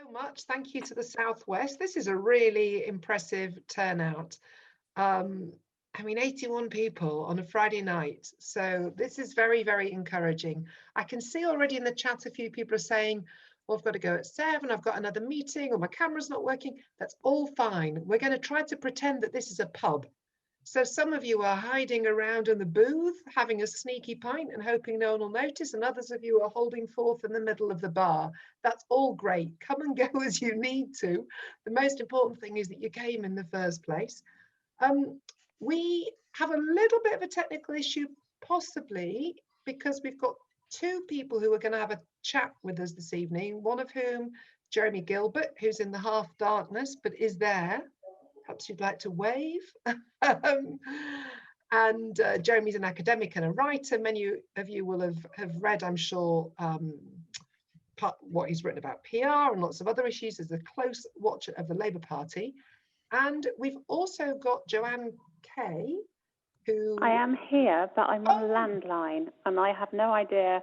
So much. Thank you to the Southwest. This is a really impressive turnout. I mean, 81 people on a Friday night. So this is very, very encouraging. I can see already in the chat a few people are saying, well, I've got to go at 7, I've got another meeting, or my camera's not working. That's all fine. We're going to try to pretend that this is a pub. So some of you are hiding around in the booth, having a sneaky pint and hoping no one will notice, and others of you are holding forth in the middle of the bar. That's all great. Come and go as you need to. The most important thing is that you came in the first place. We have a little bit of a technical issue, possibly because we've got 2 people who are going to have a chat with us this evening, one of whom, Jeremy Gilbert, who's in the half darkness, but is there. Perhaps you'd like to wave. And Jeremy's an academic and a writer. Many of you will have read, I'm sure, what he's written about PR and lots of other issues as a close watcher of the Labour Party. And we've also got Joanne Kaye, who... I am here, but I'm on a landline, and I have no idea.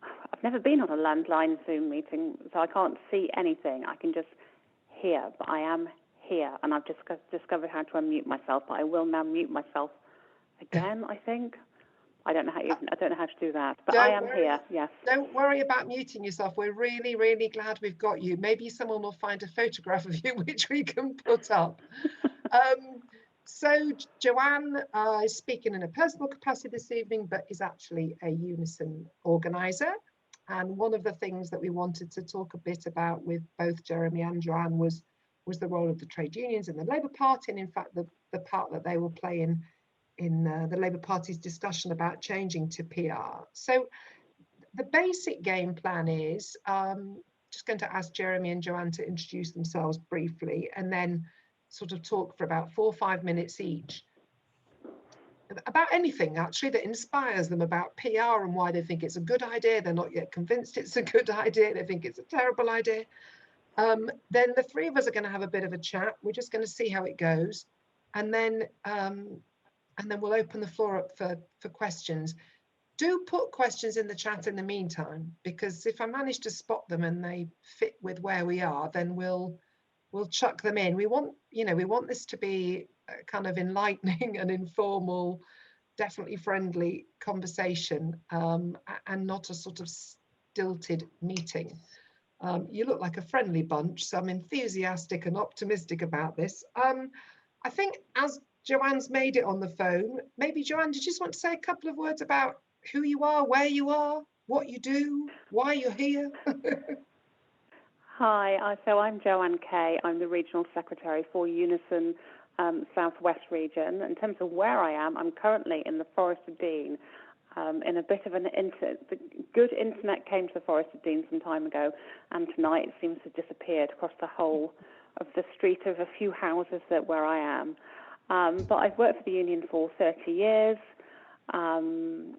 I've never been on a landline Zoom meeting, so I can't see anything. I can just hear, but I am here, and I've just discovered how to unmute myself, but I will now mute myself again, I think. I don't know how to do that, but I am here, yes. Don't worry about muting yourself. We're really, really glad we've got you. Maybe someone will find a photograph of you which we can put up. So Joanne is speaking in a personal capacity this evening, but is actually a UNISON organiser. And one of the things that we wanted to talk a bit about with both Jeremy and Joanne was the role of the trade unions in the Labour Party, and in fact the part that they will play in the Labour Party's discussion about changing to PR. So the basic game plan is just going to ask Jeremy and Joanne to introduce themselves briefly, and then sort of talk for about 4 or 5 minutes each about anything actually that inspires them about PR and why they think it's a good idea. They're not yet convinced it's a good idea. They think it's a terrible idea. Then the 3 of us are going to have a bit of a chat. We're just going to see how it goes, and then we'll open the floor up for questions. Do put questions in the chat in the meantime, because if I manage to spot them and they fit with where we are, then we'll chuck them in. We want this to be a kind of enlightening and informal, definitely friendly conversation, and not a sort of stilted meeting. You look like a friendly bunch, so I'm enthusiastic and optimistic about this. I think as Joanne's made it on the phone, maybe Joanne, did you just want to say a couple of words about who you are, where you are, what you do, why you're here? Hi, so I'm Joanne Kaye. I'm the Regional Secretary for UNISON Southwest Region. In terms of where I am, I'm currently in the Forest of Dean. In a bit of the good internet came to the Forest of Dean some time ago, and tonight it seems to have disappeared across the whole of the street of a few houses where I am. But I've worked for the union for 30 years, and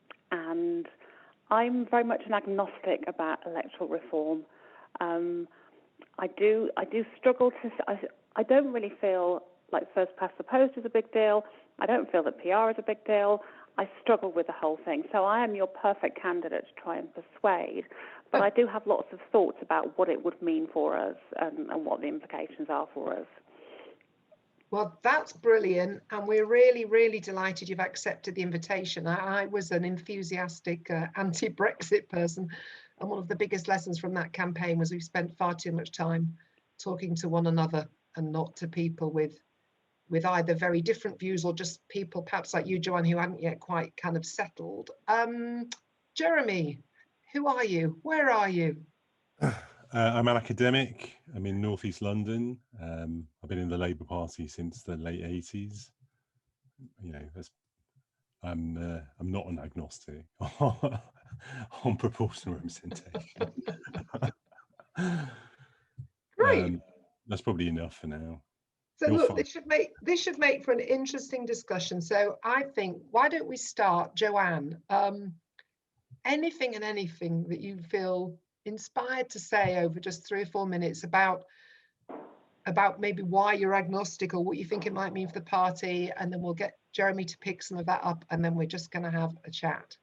I'm very much an agnostic about electoral reform. I do struggle to. I don't really feel like first past the post is a big deal. I don't feel that PR is a big deal. I struggle with the whole thing. So I am your perfect candidate to try and persuade. But I do have lots of thoughts about what it would mean for us and what the implications are for us. Well, that's brilliant. And we're really, really delighted you've accepted the invitation. I was an enthusiastic anti-Brexit person. And one of the biggest lessons from that campaign was we spent far too much time talking to one another and not to people with either very different views or just people perhaps like you, Joanne, who hadn't yet quite kind of settled. Jeremy, who are you? Where are you? I'm an academic. I'm in North East London. I've been in the Labour Party since the late 80s. You know, I'm not an agnostic on proportional representation. Great. That's probably enough for now. So look, this should make for an interesting discussion. So I think, why don't we start, Joanne? Anything and anything that you feel inspired to say over just 3 or 4 minutes about maybe why you're agnostic or what you think it might mean for the party, and then we'll get Jeremy to pick some of that up, and then we're just going to have a chat.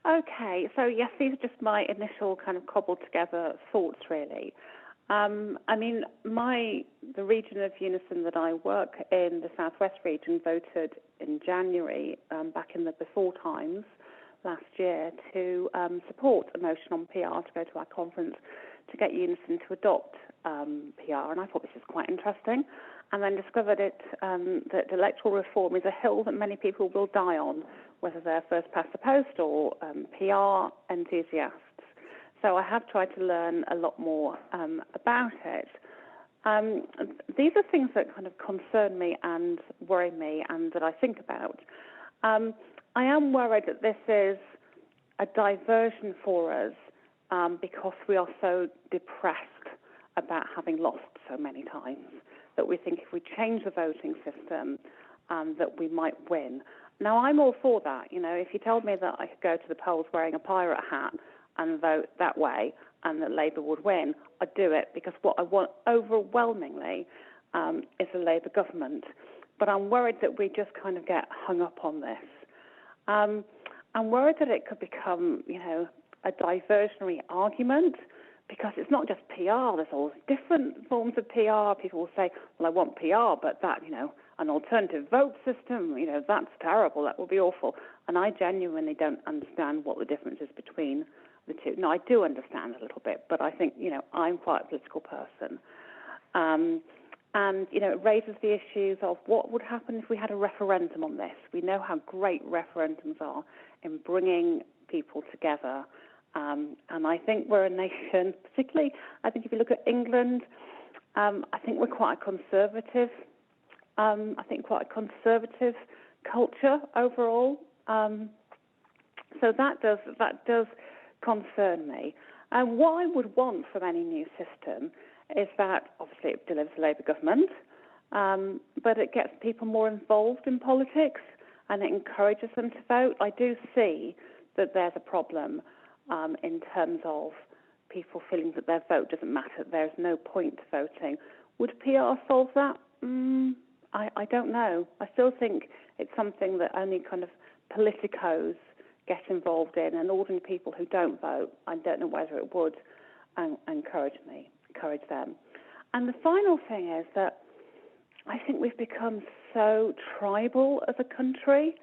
Okay, so yes, these are just my initial kind of cobbled together thoughts, really. I mean, the region of UNISON that I work in, the Southwest region, voted in January, back in the before times last year, to support a motion on PR to go to our conference to get UNISON to adopt PR, and I thought this is quite interesting, and then discovered that electoral reform is a hill that many people will die on, whether they're first past the post or PR enthusiasts. So I have tried to learn a lot more about it. These are things that kind of concern me and worry me and that I think about. I am worried that this is a diversion for us because we are so depressed about having lost so many times that we think if we change the voting system that we might win. Now, I'm all for that. You know, if you told me that I could go to the polls wearing a pirate hat and vote that way and that Labour would win, I'd do it, because what I want overwhelmingly is a Labour government. But I'm worried that we just kind of get hung up on this. I'm worried that it could become, you know, a diversionary argument, because it's not just PR. There's all different forms of PR. People will say, well, I want PR, but that, you know, an alternative vote system, you know, that's terrible. That would be awful. And I genuinely don't understand what the difference is between the two. No, I do understand a little bit, but I think, you know, I'm quite a political person. And, you know, it raises the issues of what would happen if we had a referendum on this. We know how great referendums are in bringing people together. And I think we're a nation, particularly, I think if you look at England, I think we're quite a conservative. I think quite a conservative culture overall. So that does concern me. And what I would want from any new system is that, obviously, it delivers a Labour government, but it gets people more involved in politics and it encourages them to vote. I do see that there's a problem in terms of people feeling that their vote doesn't matter, there's no point to voting. Would PR solve that? I don't know. I still think it's something that only kind of politicos get involved in, and ordinary people who don't vote, I don't know whether it would encourage them. And the final thing is that I think we've become so tribal as a country,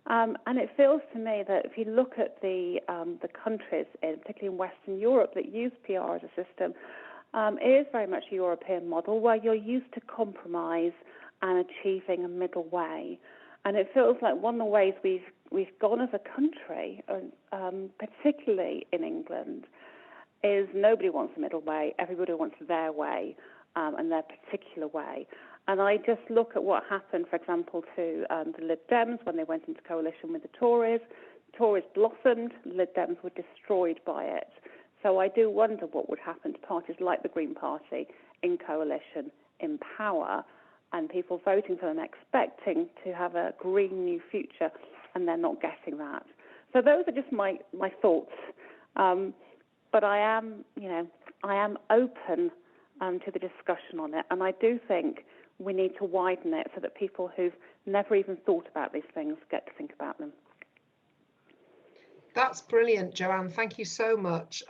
and it feels to me that if you look at the countries, particularly in Western Europe, that use PR as a system, it is very much a European model where you're used to compromise and achieving a middle way. And it feels like one of the ways we've gone as a country, particularly in England, is nobody wants a middle way. Everybody wants their way and their particular way. And I just look at what happened, for example, to the Lib Dems when they went into coalition with the Tories. The Tories blossomed, the Lib Dems were destroyed by it. So I do wonder what would happen to parties like the Green Party in coalition, in power, and people voting for them expecting to have a green new future, and they're not getting that. So those are just my thoughts. But I am open to the discussion on it, and I do think we need to widen it so that people who've never even thought about these things get to think about them. That's brilliant, Joanne. Thank you so much.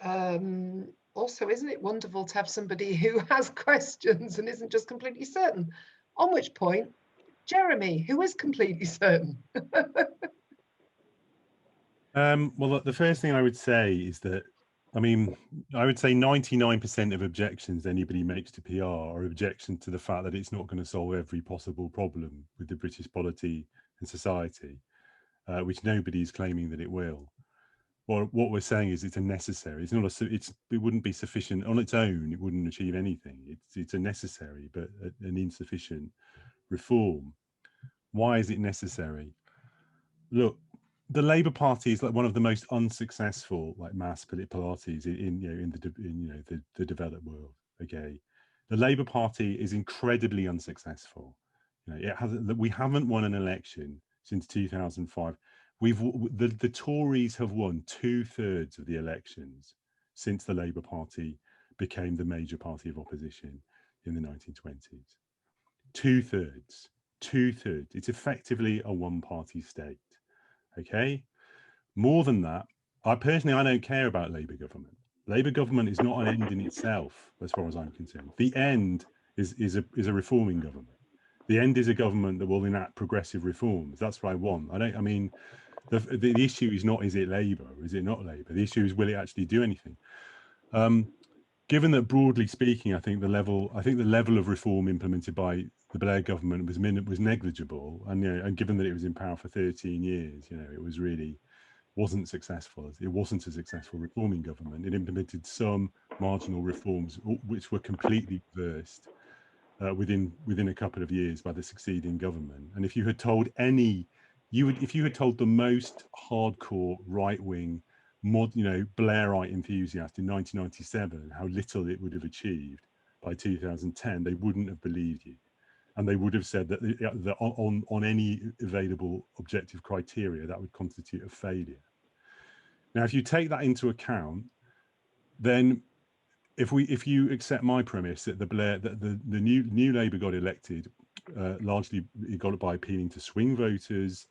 Also, isn't it wonderful to have somebody who has questions and isn't just completely certain? On which point, Jeremy, who is completely certain? Well, the first thing I would say is that, I mean, I would say 99% of objections anybody makes to PR are objections to the fact that it's not going to solve every possible problem with the British polity and society, which nobody is claiming that it will. Well, what we're saying is it's a necessary. It's not a. It wouldn't be sufficient on its own. It wouldn't achieve anything. It's a necessary but an insufficient reform. Why is it necessary? Look, the Labour Party is like one of the most unsuccessful mass political parties in the developed world. Okay, the Labour Party is incredibly unsuccessful. We haven't won an election since 2005. The Tories have won 2/3 of the elections since the Labour Party became the major party of opposition in the 1920s. 2/3. It's effectively a one-party state. Okay, more than that, I don't care about Labour government. Labour government is not an end in itself, as far as I'm concerned. The end is a reforming government. The end is a government that will enact progressive reforms. That's what I want. I mean, the issue is not, is it Labour or is it not Labour? The issue is, will it actually do anything? Given that, broadly speaking, I think the level of reform implemented by the Blair government was negligible, and and given that it was in power for 13 years, it was really wasn't successful. It wasn't a successful reforming government. It implemented some marginal reforms which were completely reversed within a couple of years by the succeeding government. And if you had told if you had told the most hardcore right-wing Blairite enthusiast in 1997 how little it would have achieved by 2010, they wouldn't have believed you, and they would have said that on any available objective criteria that would constitute a failure. Now, if you take that into account, then if you accept my premise that the new Labour got elected, largely it got it by appealing to swing voters,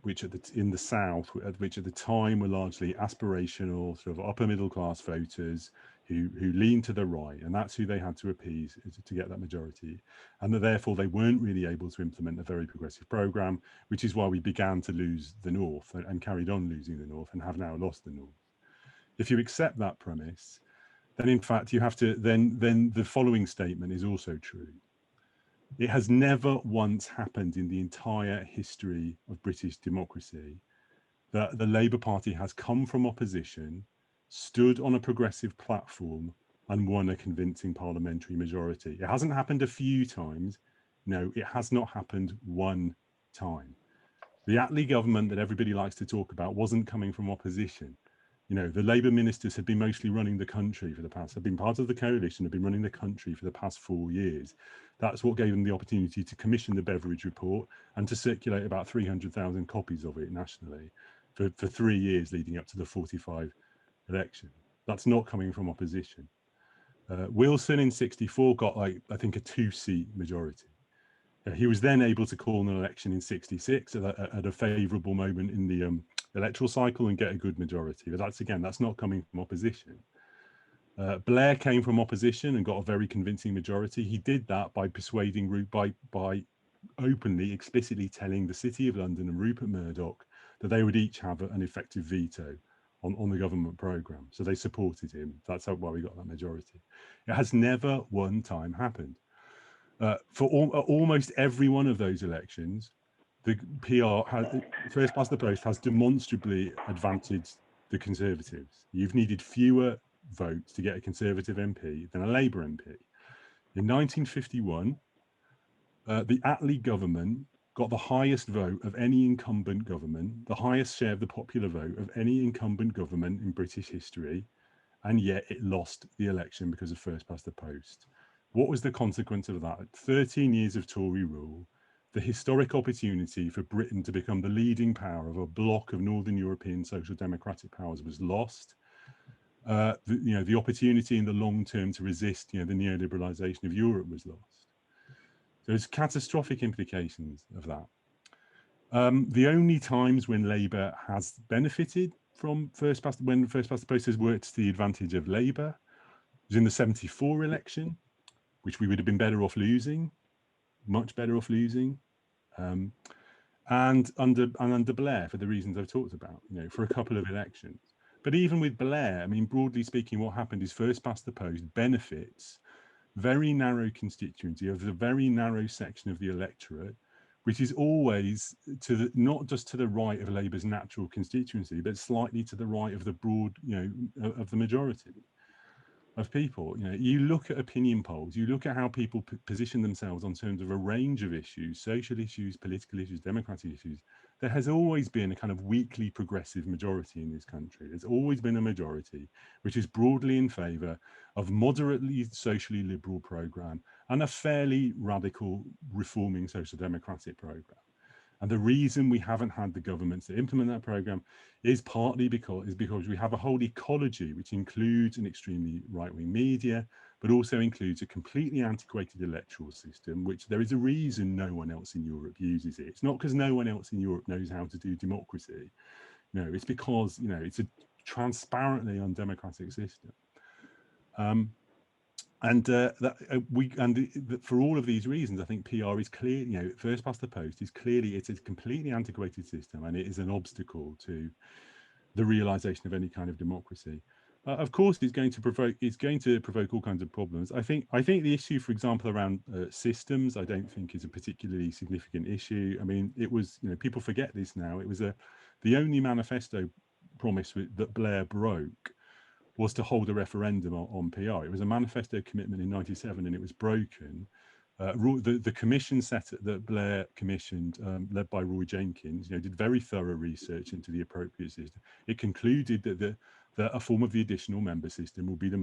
which in the South, which at the time were largely aspirational, sort of upper middle class voters who leaned to the right, and that's who they had to appease to get that majority, and that therefore they weren't really able to implement a very progressive programme, which is why we began to lose the North and carried on losing the North and have now lost the North. If you accept that premise, then in fact you have to then the following statement is also true. It has never once happened in the entire history of British democracy that the Labour Party has come from opposition, stood on a progressive platform, and won a convincing parliamentary majority. It hasn't happened a few times. No, it has not happened one time. The Attlee government that everybody likes to talk about wasn't coming from opposition. The Labour ministers had been mostly running the country had been part of the coalition, had been running the country for the past 4 years. That's what gave them the opportunity to commission the Beveridge report and to circulate about 300,000 copies of it nationally for 3 years leading up to the 45 election. That's not coming from opposition. Wilson in 64 got, I think, a 2-seat majority. He was then able to call an election in 66 at a favourable moment in the electoral cycle and get a good majority. But that's not coming from opposition. Blair came from opposition and got a very convincing majority. He did that by persuading, by openly, explicitly telling the City of London and Rupert Murdoch that they would each have an effective veto on the government programme. So they supported him. That's why we got that majority. It has never one time happened. For almost every one of those elections, the first past the post has demonstrably advantaged the Conservatives. You've needed fewer votes to get a Conservative MP than a Labour MP. In 1951, the Attlee government got the highest vote of any incumbent government, the highest share of the popular vote of any incumbent government in British history, and yet it lost the election because of first past the post. What was the consequence of that? 13 years of Tory rule, the historic opportunity for Britain to become the leading power of a bloc of Northern European social democratic powers was lost. The opportunity in the long term to resist, the neoliberalisation of Europe was lost. So there's catastrophic implications of that. The only times when Labour has benefited from first past the post has worked to the advantage of Labour was in the 74 election, which we would have been better off losing, much better off losing, and under Blair for the reasons I've talked about, for a couple of elections. But even with Blair, I mean, broadly speaking, what happened is first past the post benefits very narrow constituency of the very narrow section of the electorate, which is always not just to the right of Labour's natural constituency, but slightly to the right of the broad, of the majority of people. You look at opinion polls, you look at how people position themselves on terms of a range of issues, social issues, political issues, democratic issues. There has always been a kind of weakly progressive majority in this country. There's always been a majority which is broadly in favour of moderately socially liberal programme and a fairly radical reforming social democratic programme. And the reason we haven't had the governments to implement that programme is partly because we have a whole ecology which includes an extremely right-wing media, but also includes a completely antiquated electoral system, which there is a reason no one else in Europe uses it. It's not because no one else in Europe knows how to do democracy. No, it's because, it's a transparently undemocratic system. For all of these reasons, I think PR is clear. You know, first past the post is clearly, it's a completely antiquated system, and it is an obstacle to the realization of any kind of democracy. Of course, it's going to provoke all kinds of problems. I think the issue, for example, around systems, I don't think is a particularly significant issue. I mean, it was, you know, people forget this now. It was the only manifesto promise that Blair broke was to hold a referendum on PR. It was a manifesto commitment in '97, and it was broken. The commission that Blair commissioned, led by Roy Jenkins, you know, did very thorough research into the appropriate system. It concluded that a form of the additional member system will be the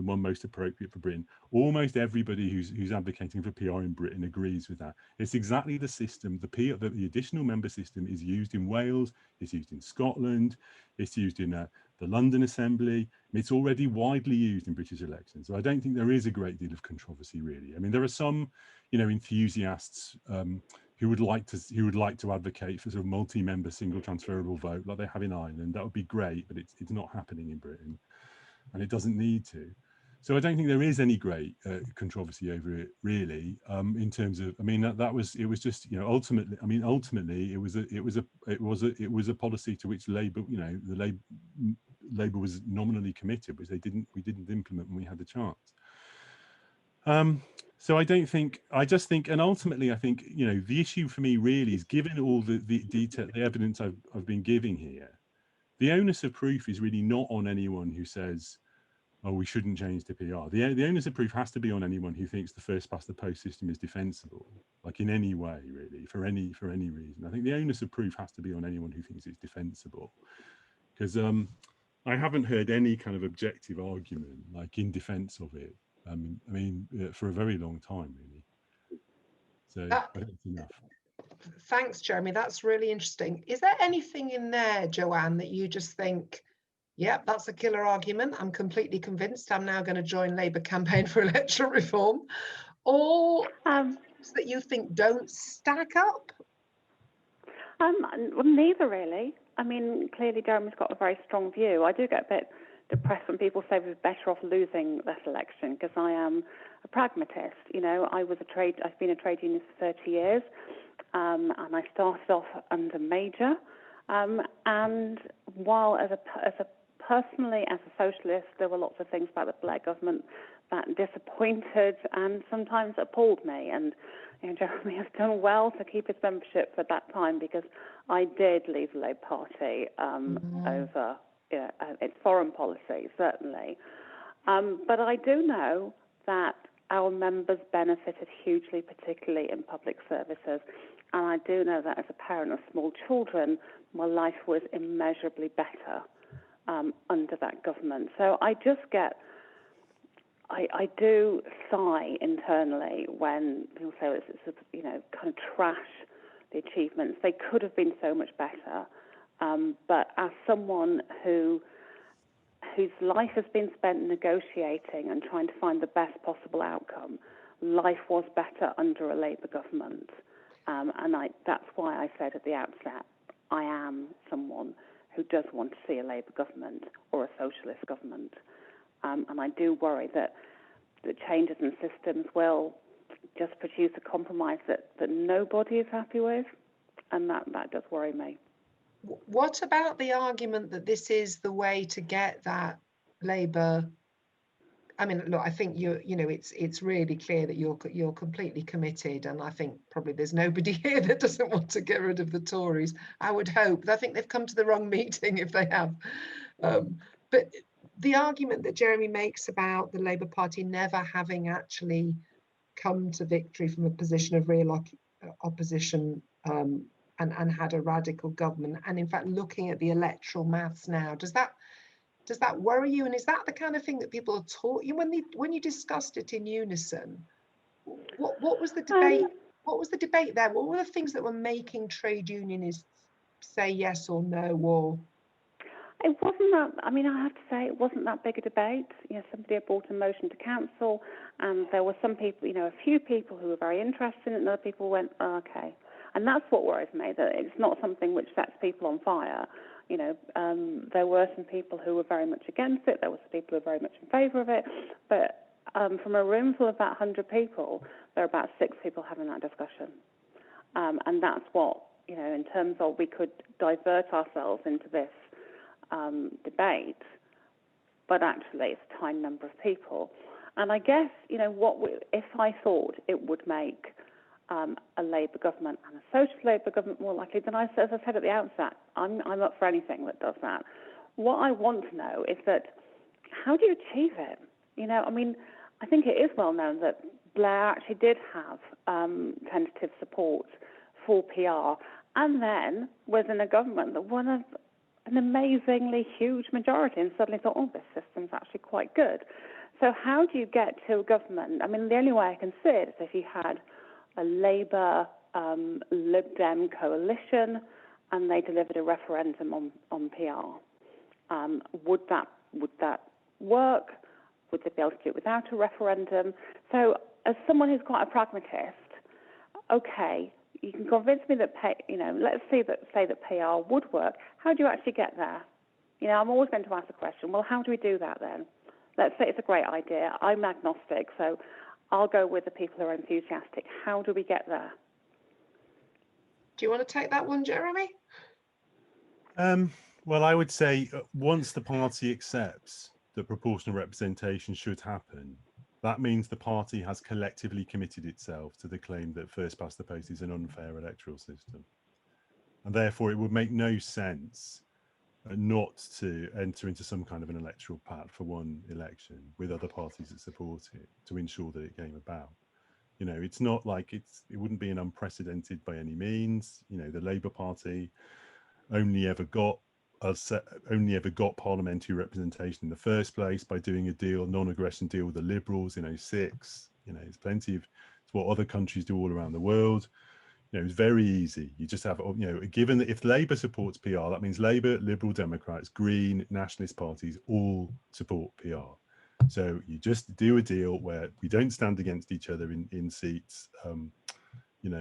one most appropriate for Britain. Almost everybody who's advocating for PR in Britain agrees with that. It's exactly the system. The additional member system is used in Wales. It's used in Scotland. It's used in the London Assembly. It's already widely used in British elections. So I don't think there is a great deal of controversy, really. I mean, there are some, you know, enthusiasts who would like to advocate for sort of multi-member single transferable vote like they have in Ireland. That would be great, but it's not happening in Britain, and it doesn't need to. So I don't think there is any great controversy over it, really. In terms of, I mean, it was just, you know, ultimately it was a policy to which Labour, you know, Labour was nominally committed, which we didn't implement when we had the chance. So I just think, and ultimately I think, you know, the issue for me really is, given all the detail, the evidence I've been giving here, the onus of proof is really not on anyone who says, oh, we shouldn't change the PR. The onus of proof has to be on anyone who thinks the first past the post system is defensible, like in any way, really, for any reason. I think the onus of proof has to be on anyone who thinks it's defensible, because I haven't heard any kind of objective argument like in defense of it. I mean, for a very long time, really. So I think it's enough. Thanks, Jeremy. That's really interesting. Is there anything in there, Joanne, that you just think, yep, that's a killer argument, I'm completely convinced, I'm now going to join Labour campaign for electoral reform, or that you think don't stack up? Well, neither really. I mean, clearly Jeremy's got a very strong view. I do get a bit depressed when people say we're better off losing this election, because I am a pragmatist. You know, I've been a trade unionist for 30 years, and I started off under Major, and while personally, as a socialist, there were lots of things about the Blair government that disappointed and sometimes appalled me. And you know, Jeremy has done well to keep his membership for that time, because I did leave the Labour Party over its foreign policy, certainly. But I do know that our members benefited hugely, particularly in public services. And I do know that as a parent of small children, my life was immeasurably better under that government. So I just I do sigh internally when people say it's you know, kind of trash the achievements. They could have been so much better. But as someone whose life has been spent negotiating and trying to find the best possible outcome, life was better under a Labour government. And that's why I said at the outset, I am someone who does want to see a Labour government or a socialist government. And I do worry that the changes in systems will just produce a compromise that nobody is happy with, and that does worry me. What about the argument that this is the way to get that Labour? I mean, look, I think you know it's really clear that you're completely committed, and I think probably there's nobody here that doesn't want to get rid of the Tories. I would hope. I think they've come to the wrong meeting if they have. But the argument that Jeremy makes about the Labour Party never having actually come to victory from a position of real opposition and had a radical government, and in fact looking at the electoral maths now, does that worry you? And is that the kind of thing that people taught you when you discussed it in UNISON? What was the debate? What was the debate there? What were the things that were making trade unionists say yes or no? Or it wasn't that. I mean, I have to say, it wasn't that big a debate. You know, somebody had brought a motion to council, and there were some people, you know, a few people who were very interested, and other people went, oh, okay. And that's what worries me, that it's not something which sets people on fire. There were some people who were very much against it. There were some people who were very much in favour of it. But from a room full of about 100 people, there are about 6 people having that discussion. And that's what, in terms of we could divert ourselves into this debate, but actually it's a tiny number of people. And I guess, if I thought it would make a Labour government and a social Labour government more likely, then as I said at the outset, I'm up for anything that does that. What I want to know is that how do you achieve it? I think it is well known that Blair actually did have tentative support for PR, and then was in a government that won an amazingly huge majority and suddenly thought, oh, this system's actually quite good. So how do you get to a government? The only way I can see it is if you had a Labour Lib Dem coalition and they delivered a referendum on PR. Would that work? Would they be able to do it without a referendum? So as someone who's quite a pragmatist, okay, you can convince me that, let's say that PR would work. How do you actually get there? I'm always going to ask the question, well, how do we do that then? Let's say it's a great idea. I'm agnostic, so I'll go with the people who are enthusiastic. How do we get there? Do you want to take that one, Jeremy? Well, I would say once the party accepts that proportional representation should happen, that means the party has collectively committed itself to the claim that first past the post is an unfair electoral system. And therefore, it would make no sense not to enter into some kind of an electoral pact for one election with other parties that support it to ensure that it came about. It's not like it wouldn't be an unprecedented by any means. The Labour Party only ever got parliamentary representation in the first place by doing a non-aggression deal with the Liberals in 2006. It's plenty of, it's what other countries do all around the world. It's very easy. You just have, given that if Labour supports PR, that means Labour, Liberal Democrats, Green, nationalist parties all support PR. So you just do a deal where we don't stand against each other in seats,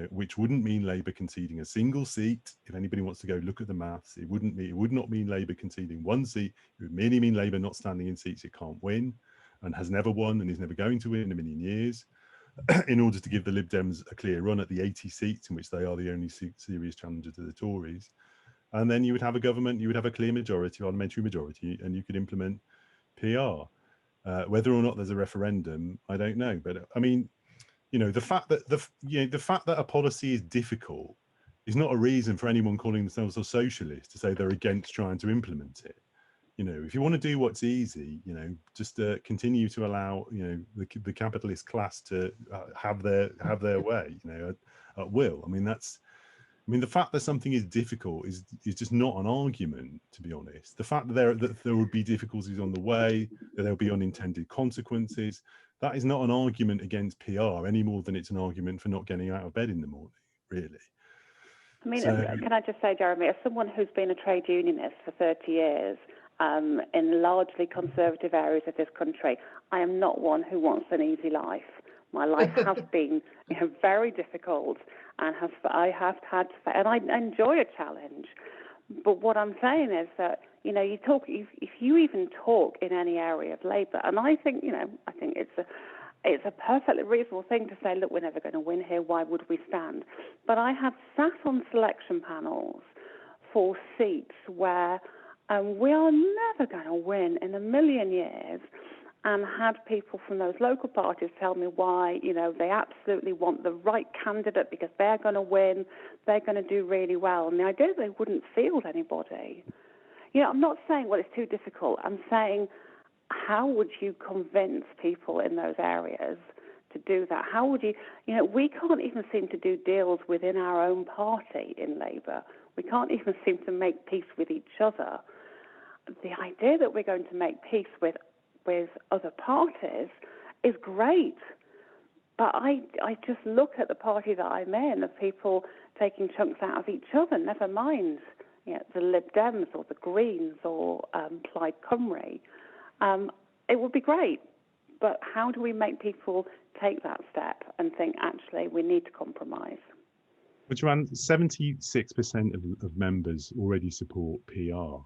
which wouldn't mean Labour conceding a single seat. If anybody wants to go look at the maths, it would not mean Labour conceding one seat. It would merely mean Labour not standing in seats it can't win and has never won and is never going to win in a million years, in order to give the Lib Dems a clear run at the 80 seats in which they are the only serious challenger to the Tories. And then you would have a government, you would have a clear majority, parliamentary majority, and you could implement PR. Whether or not there's a referendum, I don't know. But the fact that a policy is difficult is not a reason for anyone calling themselves a socialist to say they're against trying to implement it. If you want to do what's easy, just continue to allow the capitalist class to have their way, at will. The fact that something is difficult is just not an argument, to be honest. The fact that there would be difficulties on the way, that there'll be unintended consequences, that is not an argument against PR any more than it's an argument for not getting out of bed in the morning, really. Can I just say, Jeremy, as someone who's been a trade unionist for 30 years, in largely conservative areas of this country, I am not one who wants an easy life. My life has been very difficult, and I have had to, and I enjoy a challenge. But what I'm saying is that if you even talk in any area of Labour, and I think it's a perfectly reasonable thing to say, look, we're never going to win here. Why would we stand? But I have sat on selection panels for seats where we are never going to win in a million years, and had people from those local parties tell me why, they absolutely want the right candidate because they're going to win, they're going to do really well. And the idea they wouldn't field anybody. I'm not saying, well, it's too difficult. I'm saying, how would you convince people in those areas to do that? How would you, we can't even seem to do deals within our own party in Labour. We can't even seem to make peace with each other. The idea that we're going to make peace with other parties is great. But I just look at the party that I'm in, of people taking chunks out of each other, never mind the Lib Dems or the Greens or Plaid Cymru. It would be great, but how do we make people take that step and think, actually, we need to compromise? Which around 76% of members already support PR.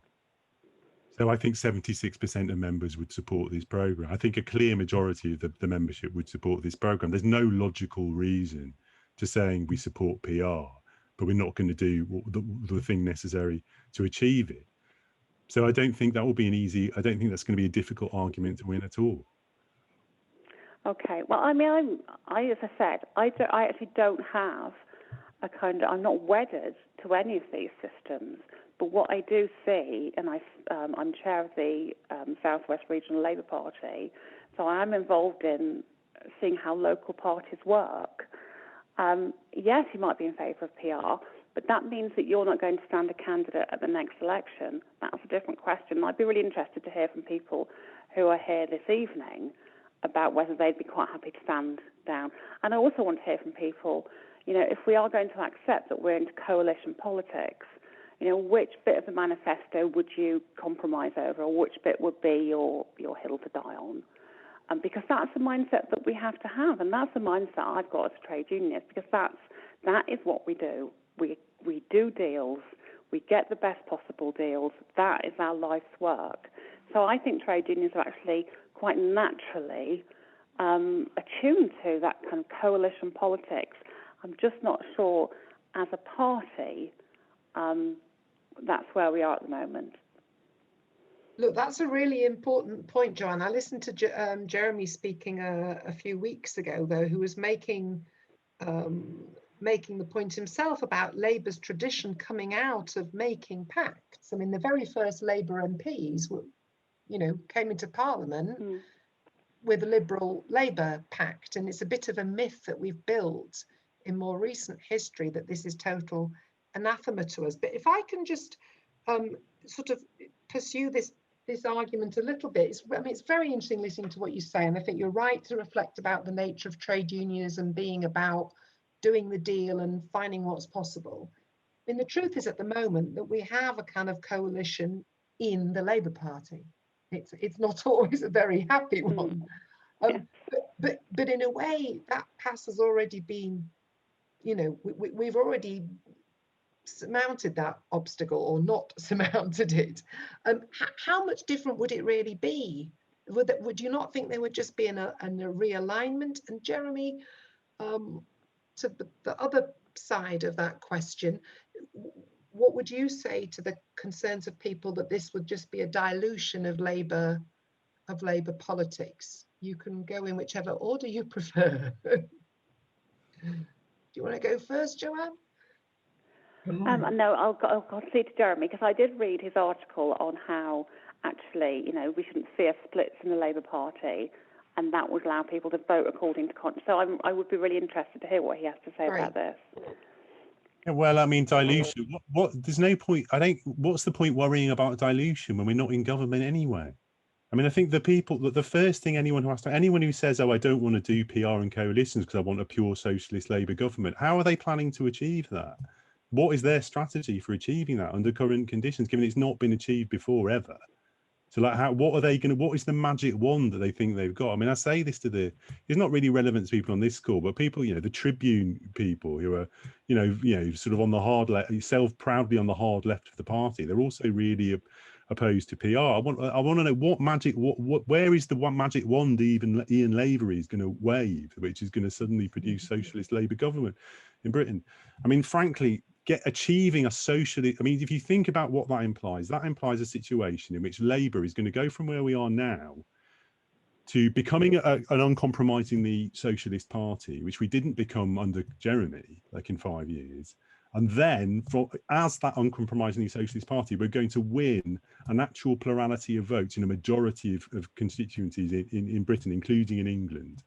So I think 76% of members would support this programme. I think a clear majority of the membership would support this programme. There's no logical reason to saying we support PR, but we're not going to do the thing necessary to achieve it. So I don't think that will be I don't think that's going to be a difficult argument to win at all. Okay. Well, I mean, as I said, I actually don't have I'm not wedded to any of these systems. But what I do see, and I'm chair of the South West Regional Labour Party, so I am involved in seeing how local parties work. Yes, you might be in favour of PR, but that means that you're not going to stand a candidate at the next election. That's a different question. I'd be really interested to hear from people who are here this evening about whether they'd be quite happy to stand down. And I also want to hear from people, if we are going to accept that we're into coalition politics, which bit of the manifesto would you compromise over, or which bit would be your hill to die on? Because that's the mindset that we have to have, and that's the mindset I've got as a trade unionist, because that is what we do. We do deals, we get the best possible deals. That is our life's work. So I think trade unions are actually quite naturally attuned to that kind of coalition politics. I'm just not sure as a party that's where we are at the moment. Look, that's a really important point, Joanne. I listened to Jeremy speaking a few weeks ago, though, who was making the point himself about Labour's tradition coming out of making pacts. I mean, the very first Labour MPs came into Parliament with a Liberal Labour pact, and it's a bit of a myth that we've built in more recent history that this is total anathema to us. But if I can just sort of pursue this argument a little bit, it's very interesting listening to what you say, and I think you're right to reflect about the nature of trade unionism being about doing the deal and finding what's possible. I mean, the truth is at the moment that we have a kind of coalition in the Labour Party. It's not always a very happy one, but in a way that pass has already been, we've already surmounted that obstacle or not surmounted it. How much different would it really be? Would you not think there would just be a realignment? And Jeremy, to the other side of that question, what would you say to the concerns of people that this would just be a dilution of Labour politics? You can go in whichever order you prefer. Do you want to go first, Joanne? No, I'll say to Jeremy, because I did read his article on how actually, we shouldn't fear splits in the Labour Party, and that would allow people to vote according to conscience. So I would be really interested to hear what he has to say about this. Yeah, well, I mean, dilution. What? There's no point. What's the point worrying about dilution when we're not in government anyway? I mean, I think the first thing anyone who says, "Oh, I don't want to do PR and coalitions because I want a pure socialist Labour government," how are they planning to achieve that? What is their strategy for achieving that under current conditions, given it's not been achieved before ever? So, what is the magic wand that they think they've got? I mean, I say this it's not really relevant to people on this call, but people, the Tribune people who are, sort of on the hard left, proudly on the hard left of the party, they're also really opposed to PR. I want to know where is the one magic wand even Ian Lavery is going to wave, which is going to suddenly produce socialist Labour government in Britain. I mean, frankly, achieving a socialist, I mean, if you think about what that implies a situation in which Labour is going to go from where we are now to becoming an uncompromisingly socialist party, which we didn't become under Jeremy, like in 5 years. And then, as that uncompromisingly socialist party, we're going to win an actual plurality of votes in a majority of constituencies in Britain, including in England.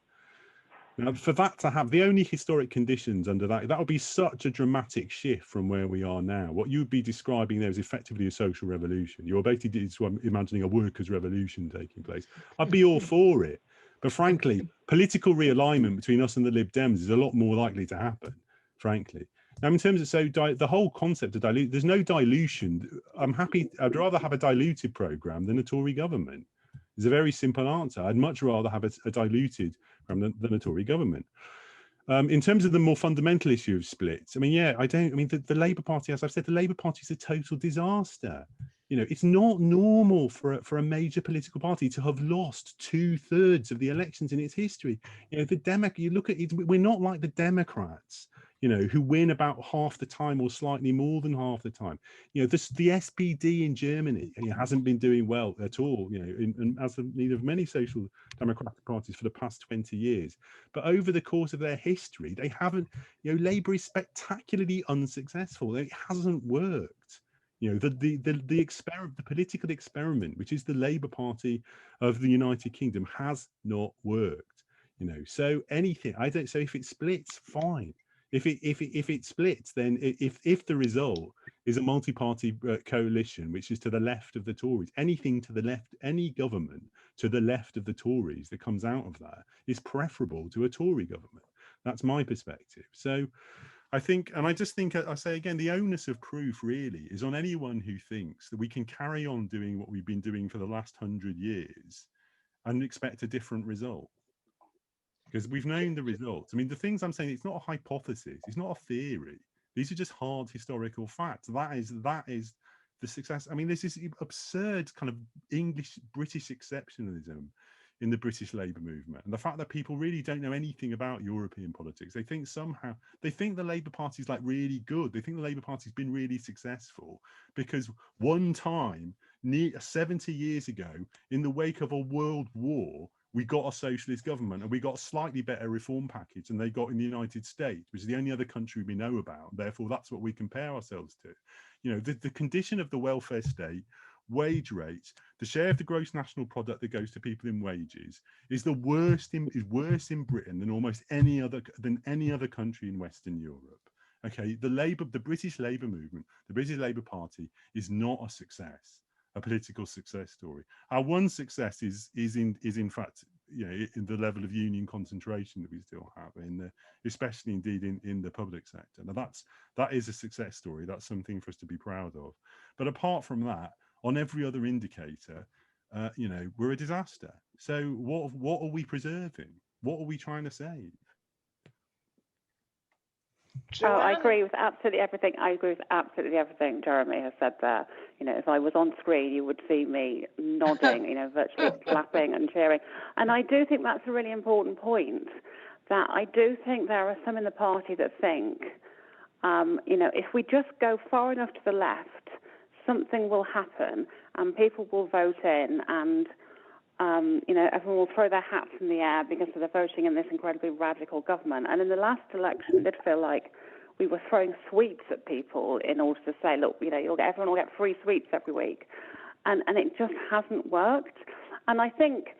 Now, for that to have the only historic conditions under that would be such a dramatic shift from where we are now. What you would be describing there is effectively a social revolution. You're basically imagining a workers' revolution taking place. I'd be all for it. But frankly, political realignment between us and the Lib Dems is a lot more likely to happen, frankly. Now, in terms of the whole concept of dilute, there's no dilution. I'd rather have a diluted programme than a Tory government. It's a very simple answer. I'd much rather have a diluted than a Tory government. In terms of the more fundamental issue of splits, I mean, yeah, I mean, the Labour Party, as I've said, the Labour Party is a total disaster. You know, it's not normal for a major political party to have lost 2/3 of the elections in its history. You know, you look at it, we're not like the Democrats, you know, who win about half the time or slightly more than half the time. You know, the SPD in Germany, you know, hasn't been doing well at all, you know, and as the leader of many social democratic parties for the past 20 years. But over the course of their history, they haven't, you know, Labour is spectacularly unsuccessful. It hasn't worked. You know, the political experiment, which is the Labour Party of the United Kingdom, has not worked. You know, so anything, so if it splits, fine. If it splits, then if the result is a multi-party coalition, which is to the left of the Tories, anything to the left, any government to the left of the Tories that comes out of that is preferable to a Tory government. That's my perspective. So I think, and I just think, I say again, the onus of proof really is on anyone who thinks that we can carry on doing what we've been doing for the last 100 years and expect a different result. Because we've known the results. I mean, the things I'm saying, it's not a hypothesis, it's not a theory. These are just hard historical facts. That is the success. I mean, this is absurd kind of British exceptionalism in the British Labour movement, and the fact that people really don't know anything about European politics. They think the Labour Party is like really good. They think the Labour Party's been really successful because one time, 70 years ago, in the wake of a world war, we got a socialist government and we got a slightly better reform package than they got in the United States, which is the only other country we know about. Therefore, that's what we compare ourselves to. You know, the condition of the welfare state, wage rates, the share of the gross national product that goes to people in wages is worse in Britain than almost any other country in Western Europe. Okay, the British Labour movement, the British Labour Party is not a success, a political success story. Our one success is in fact, you know, in the level of union concentration that we still have, especially indeed in the public sector. Now that is a success story. That's something for us to be proud of. But apart from that, on every other indicator, you know, we're a disaster. So what are we preserving? What are we trying to save? Oh, I agree with absolutely everything. I agree with absolutely everything Jeremy has said there. You know, if I was on screen, you would see me nodding, you know, virtually clapping and cheering. And I do think that's a really important point, that I do think there are some in the party that think, you know, if we just go far enough to the left, something will happen and people will vote in and, you know, everyone will throw their hats in the air because they're voting in this incredibly radical government. And in the last election, it did feel like we were throwing sweets at people in order to say, look, you know, everyone will get free sweets every week. And it just hasn't worked. And I think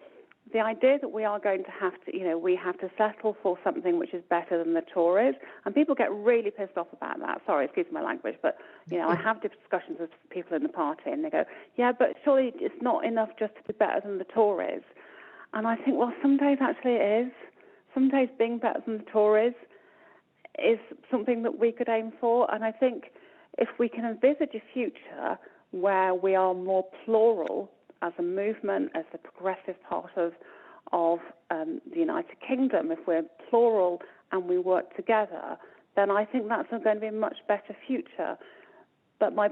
the idea that we are going to have to, you know, we have to settle for something which is better than the Tories, and people get really pissed off about that. Sorry, excuse my language, but, you know, I have discussions with people in the party and they go, yeah, but surely it's not enough just to be better than the Tories. And I think, well, some days actually it is. Some days being better than the Tories is something that we could aim for. And I think if we can envisage a future where we are more plural as a movement, as a progressive part of the United Kingdom, if we're plural and we work together, then I think that's going to be a much better future. But my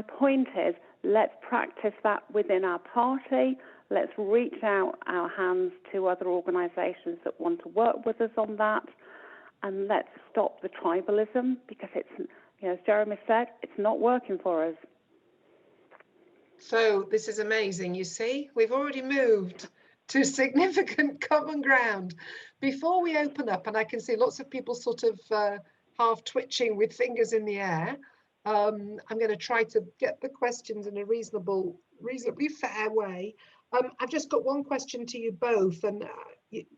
point is, let's practice that within our party. Let's reach out our hands to other organisations that want to work with us on that, and let's stop the tribalism, because it's, you know, as Jeremy said, it's not working for us. So this is amazing. You see, we've already moved to significant common ground. Before we open up, and I can see lots of people sort of half twitching with fingers in the air, I'm going to try to get the questions in a reasonably fair way. I've just got one question to you both, and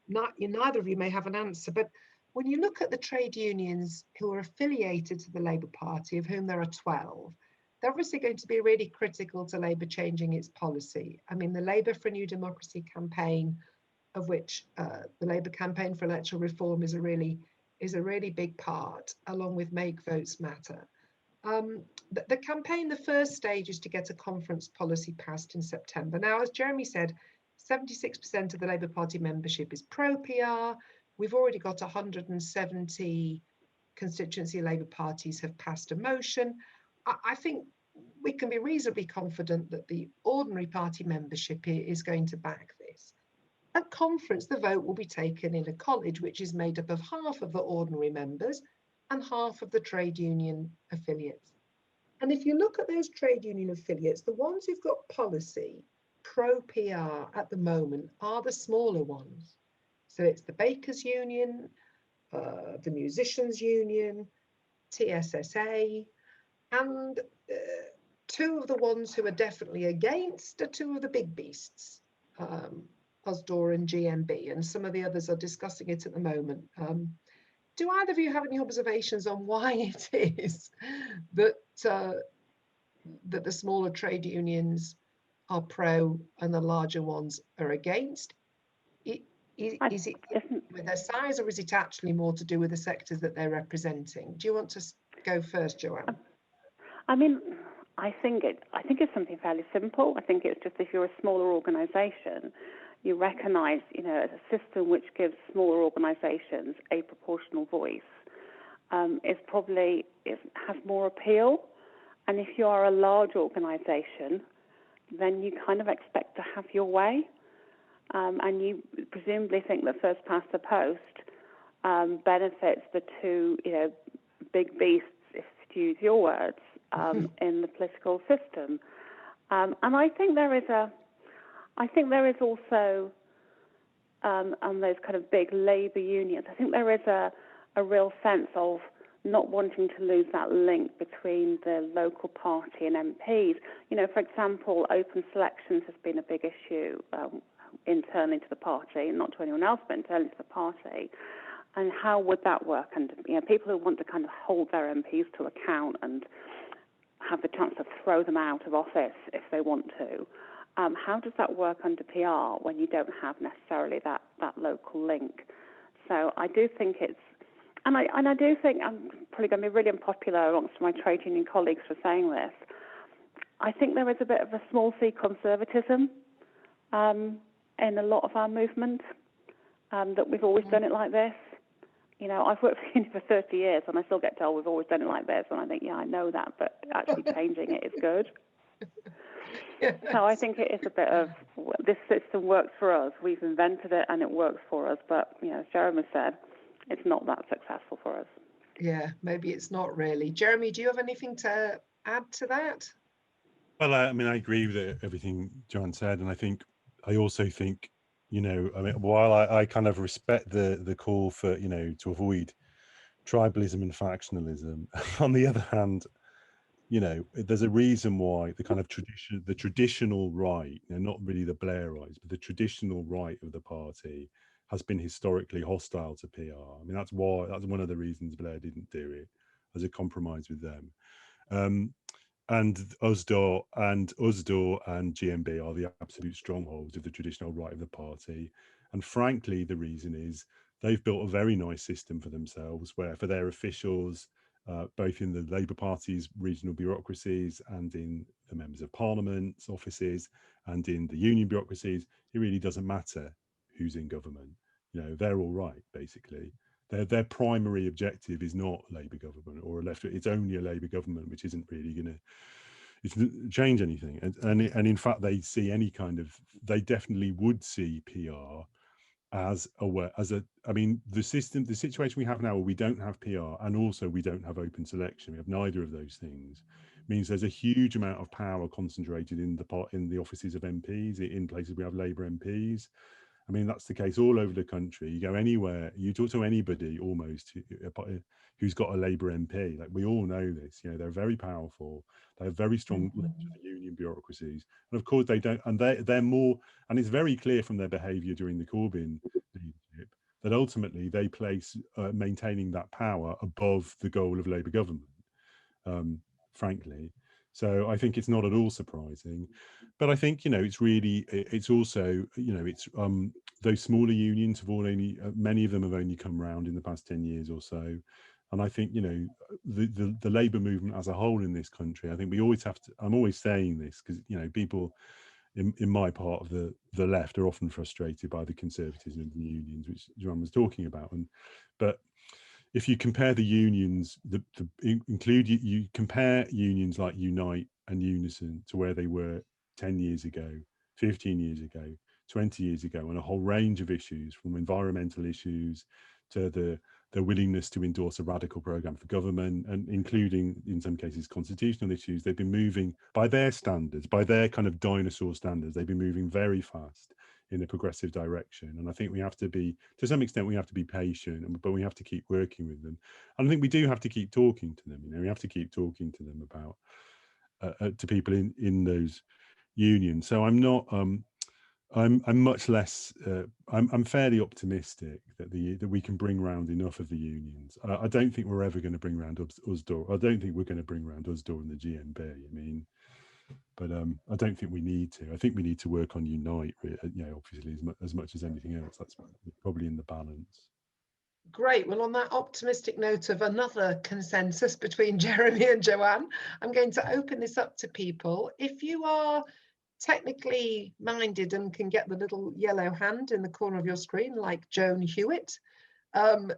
neither of you may have an answer, but when you look at the trade unions who are affiliated to the Labour Party, of whom there are 12, they're obviously going to be really critical to Labour changing its policy. I mean, the Labour for a New Democracy campaign, of which the Labour campaign for electoral reform is a really big part, along with Make Votes Matter. The campaign, the first stage is to get a conference policy passed in September. Now, as Jeremy said, 76% of the Labour Party membership is pro-PR, We've already got 170 constituency Labour parties have passed a motion. I think we can be reasonably confident that the ordinary party membership is going to back this. At conference, the vote will be taken in a college which is made up of half of the ordinary members and half of the trade union affiliates. And if you look at those trade union affiliates, the ones who've got policy pro-PR at the moment are the smaller ones. So it's the Bakers Union, the Musicians Union, TSSA, and two of the ones who are definitely against are two of the big beasts, USDOR and GMB, and some of the others are discussing it at the moment. Do either of you have any observations on why it is that that the smaller trade unions are pro and the larger ones are against? Is it with their size, or is it actually more to do with the sectors that they're representing? Do you want to go first, Joanne? I mean, I think it's something fairly simple. I think it's just if you're a smaller organisation, you recognise, as a system which gives smaller organisations a proportional voice, it has more appeal. And if you are a large organisation, then you kind of expect to have your way. And you presumably think that first past the post benefits the two, big beasts, if to use your words, in the political system. And I think there is also, on those kind of big labour unions, I think there is a real sense of not wanting to lose that link between the local party and MPs. For example, open selections has been a big issue internally to the party, not to anyone else, but internally to the party. And how would that work? And people who want to kind of hold their MPs to account and have the chance to throw them out of office if they want to. How does that work under PR when you don't have necessarily that local link? So I do think it's, and I do think I'm probably going to be really unpopular amongst my trade union colleagues for saying this. I think there is a bit of a small c conservatism in a lot of our movement, that we've always done it like this. I've worked for uni for 30 years and I still get told we've always done it like this, and I think, yeah, I know that, but actually changing it is good. Yes. So I think it is a bit of, this system works for us, we've invented it and it works for us, but as Jeremy said, it's not that successful for us. Yeah, maybe it's not really. Jeremy, do you have anything to add to that? Well, I agree with everything John said, and I also think, while I kind of respect the call for, to avoid tribalism and factionalism, on the other hand, there's a reason why the kind of traditional right, not really the Blairites, but the traditional right of the party has been historically hostile to PR. That's one of the reasons Blair didn't do it, as a compromise with them. And USDOR and GMB are the absolute strongholds of the traditional right of the party. And frankly, the reason is they've built a very nice system for themselves, where for their officials, both in the Labour Party's regional bureaucracies and in the members of Parliament's offices and in the union bureaucracies, it really doesn't matter who's in government. They're all right, basically. Their primary objective is not Labour government or a left. It's only a Labour government, which isn't really going to change anything. And in fact, they see they definitely would see PR the situation we have now, where we don't have PR and also we don't have open selection, we have neither of those things, means there's a huge amount of power concentrated in the offices of MPs in places we have Labour MPs. That's the case all over the country. You go anywhere, you talk to anybody almost who's got a Labour MP. Like, we all know this. They're very powerful. They have very strong union bureaucracies, and of course they don't. And they're more. And it's very clear from their behaviour during the Corbyn leadership that ultimately they place maintaining that power above the goal of Labour government. Frankly. So I think it's not at all surprising, but I think it's also it's those smaller unions have many of them have only come around in the past 10 years or so, and I think the Labour movement as a whole in this country, I think we always have to. I'm always saying this because people in my part of the left are often frustrated by the conservatism of the unions, which Joanne was talking about. But if you compare the unions, you compare unions like Unite and Unison to where they were 10 years ago, 15 years ago, 20 years ago, on a whole range of issues, from environmental issues to the willingness to endorse a radical program for government, and including in some cases constitutional issues. They've been moving, by their standards, by their kind of dinosaur standards, they've been moving very fast in a progressive direction. And I think we have to be, to some extent, we have to be patient, but we have to keep working with them. And I think we do have to keep talking to them. We have to keep talking to them about to people in those unions. So I'm not I'm much less. I'm fairly optimistic that we can bring round enough of the unions. I don't think we're ever going to bring round USDOR. I don't think we're going to bring round USDOR and the GMB. I mean, but I don't think we need to. I think we need to work on Unite. Obviously, as much as anything else. That's probably in the balance. Great. Well, on that optimistic note of another consensus between Jeremy and Joanne, I'm going to open this up to people. If you are technically minded and can get the little yellow hand in the corner of your screen like Joan Hewitt,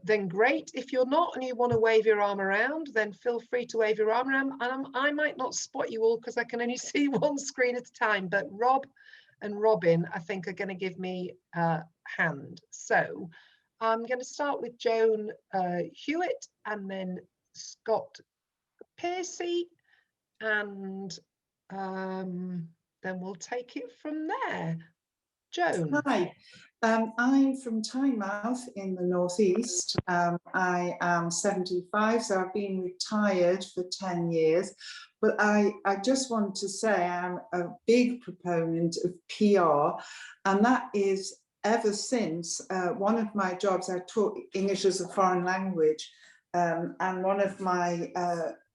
then great. If you're not and you want to wave your arm around, then feel free to wave your arm around. And I might not spot you all because I can only see one screen at a time, but Rob and Robin, I think, are going to give me a hand. So I'm going to start with Joan Hewitt, and then Scott Piercy, and then we'll take it from there. Joan. Hi, I'm from Tynemouth in the northeast. I am 75, so I've been retired for 10 years. But I just want to say I'm a big proponent of PR, and that is ever since one of my jobs, I taught English as a foreign language, and one of my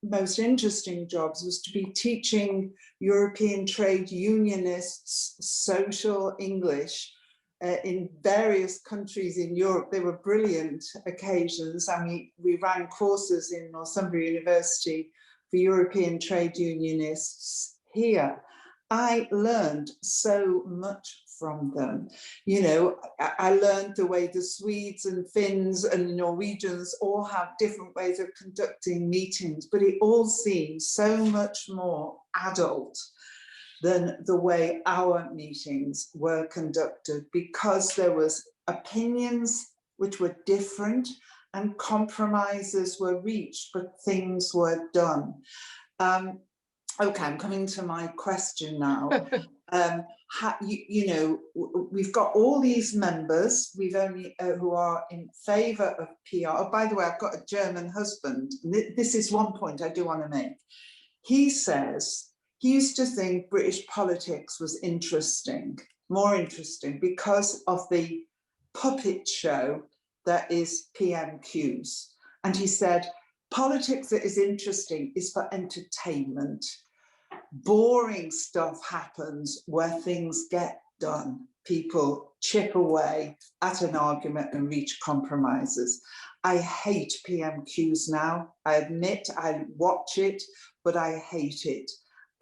most interesting jobs was to be teaching European trade unionists social English in various countries in Europe. They were brilliant occasions, and we ran courses in Northumbria University for European trade unionists here. I learned so much from them. I learned the way the Swedes and Finns and Norwegians all have different ways of conducting meetings, but it all seems so much more adult than the way our meetings were conducted, because there was opinions which were different and compromises were reached, but things were done. Okay, I'm coming to my question now. We've got all these members, we've only who are in favour of PR. Oh, by the way, I've got a German husband. This is one point I do want to make. He says he used to think British politics was interesting, more interesting, because of the puppet show that is PMQs. And he said, politics that is interesting is for entertainment. Boring stuff happens where things get done. People chip away at an argument and reach compromises. I hate PMQs now. I admit I watch it, but I hate it.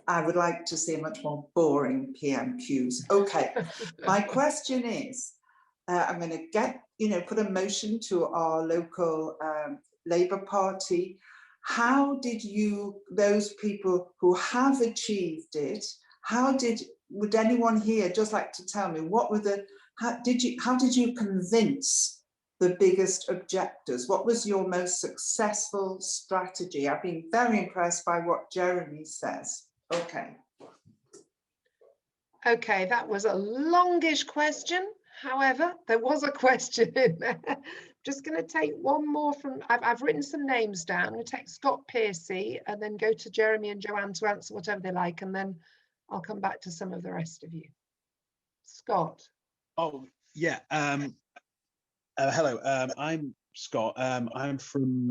I would like to see much more boring PMQs. Okay, my question is, I'm going to put a motion to our local Labour Party. How did those people who have achieved it, would anyone here just like to tell me how did you convince the biggest objectors? What was your most successful strategy? I've been very impressed by what Jeremy says. Okay. Okay, that was a longish question. However, there was a question in there. Just going to take one more from, I've written some names down. I'm going to take Scott Piercy and then go to Jeremy and Joanne to answer whatever they like, and then I'll come back to some of the rest of you. Scott. Oh, yeah. Hello, I'm Scott. I'm from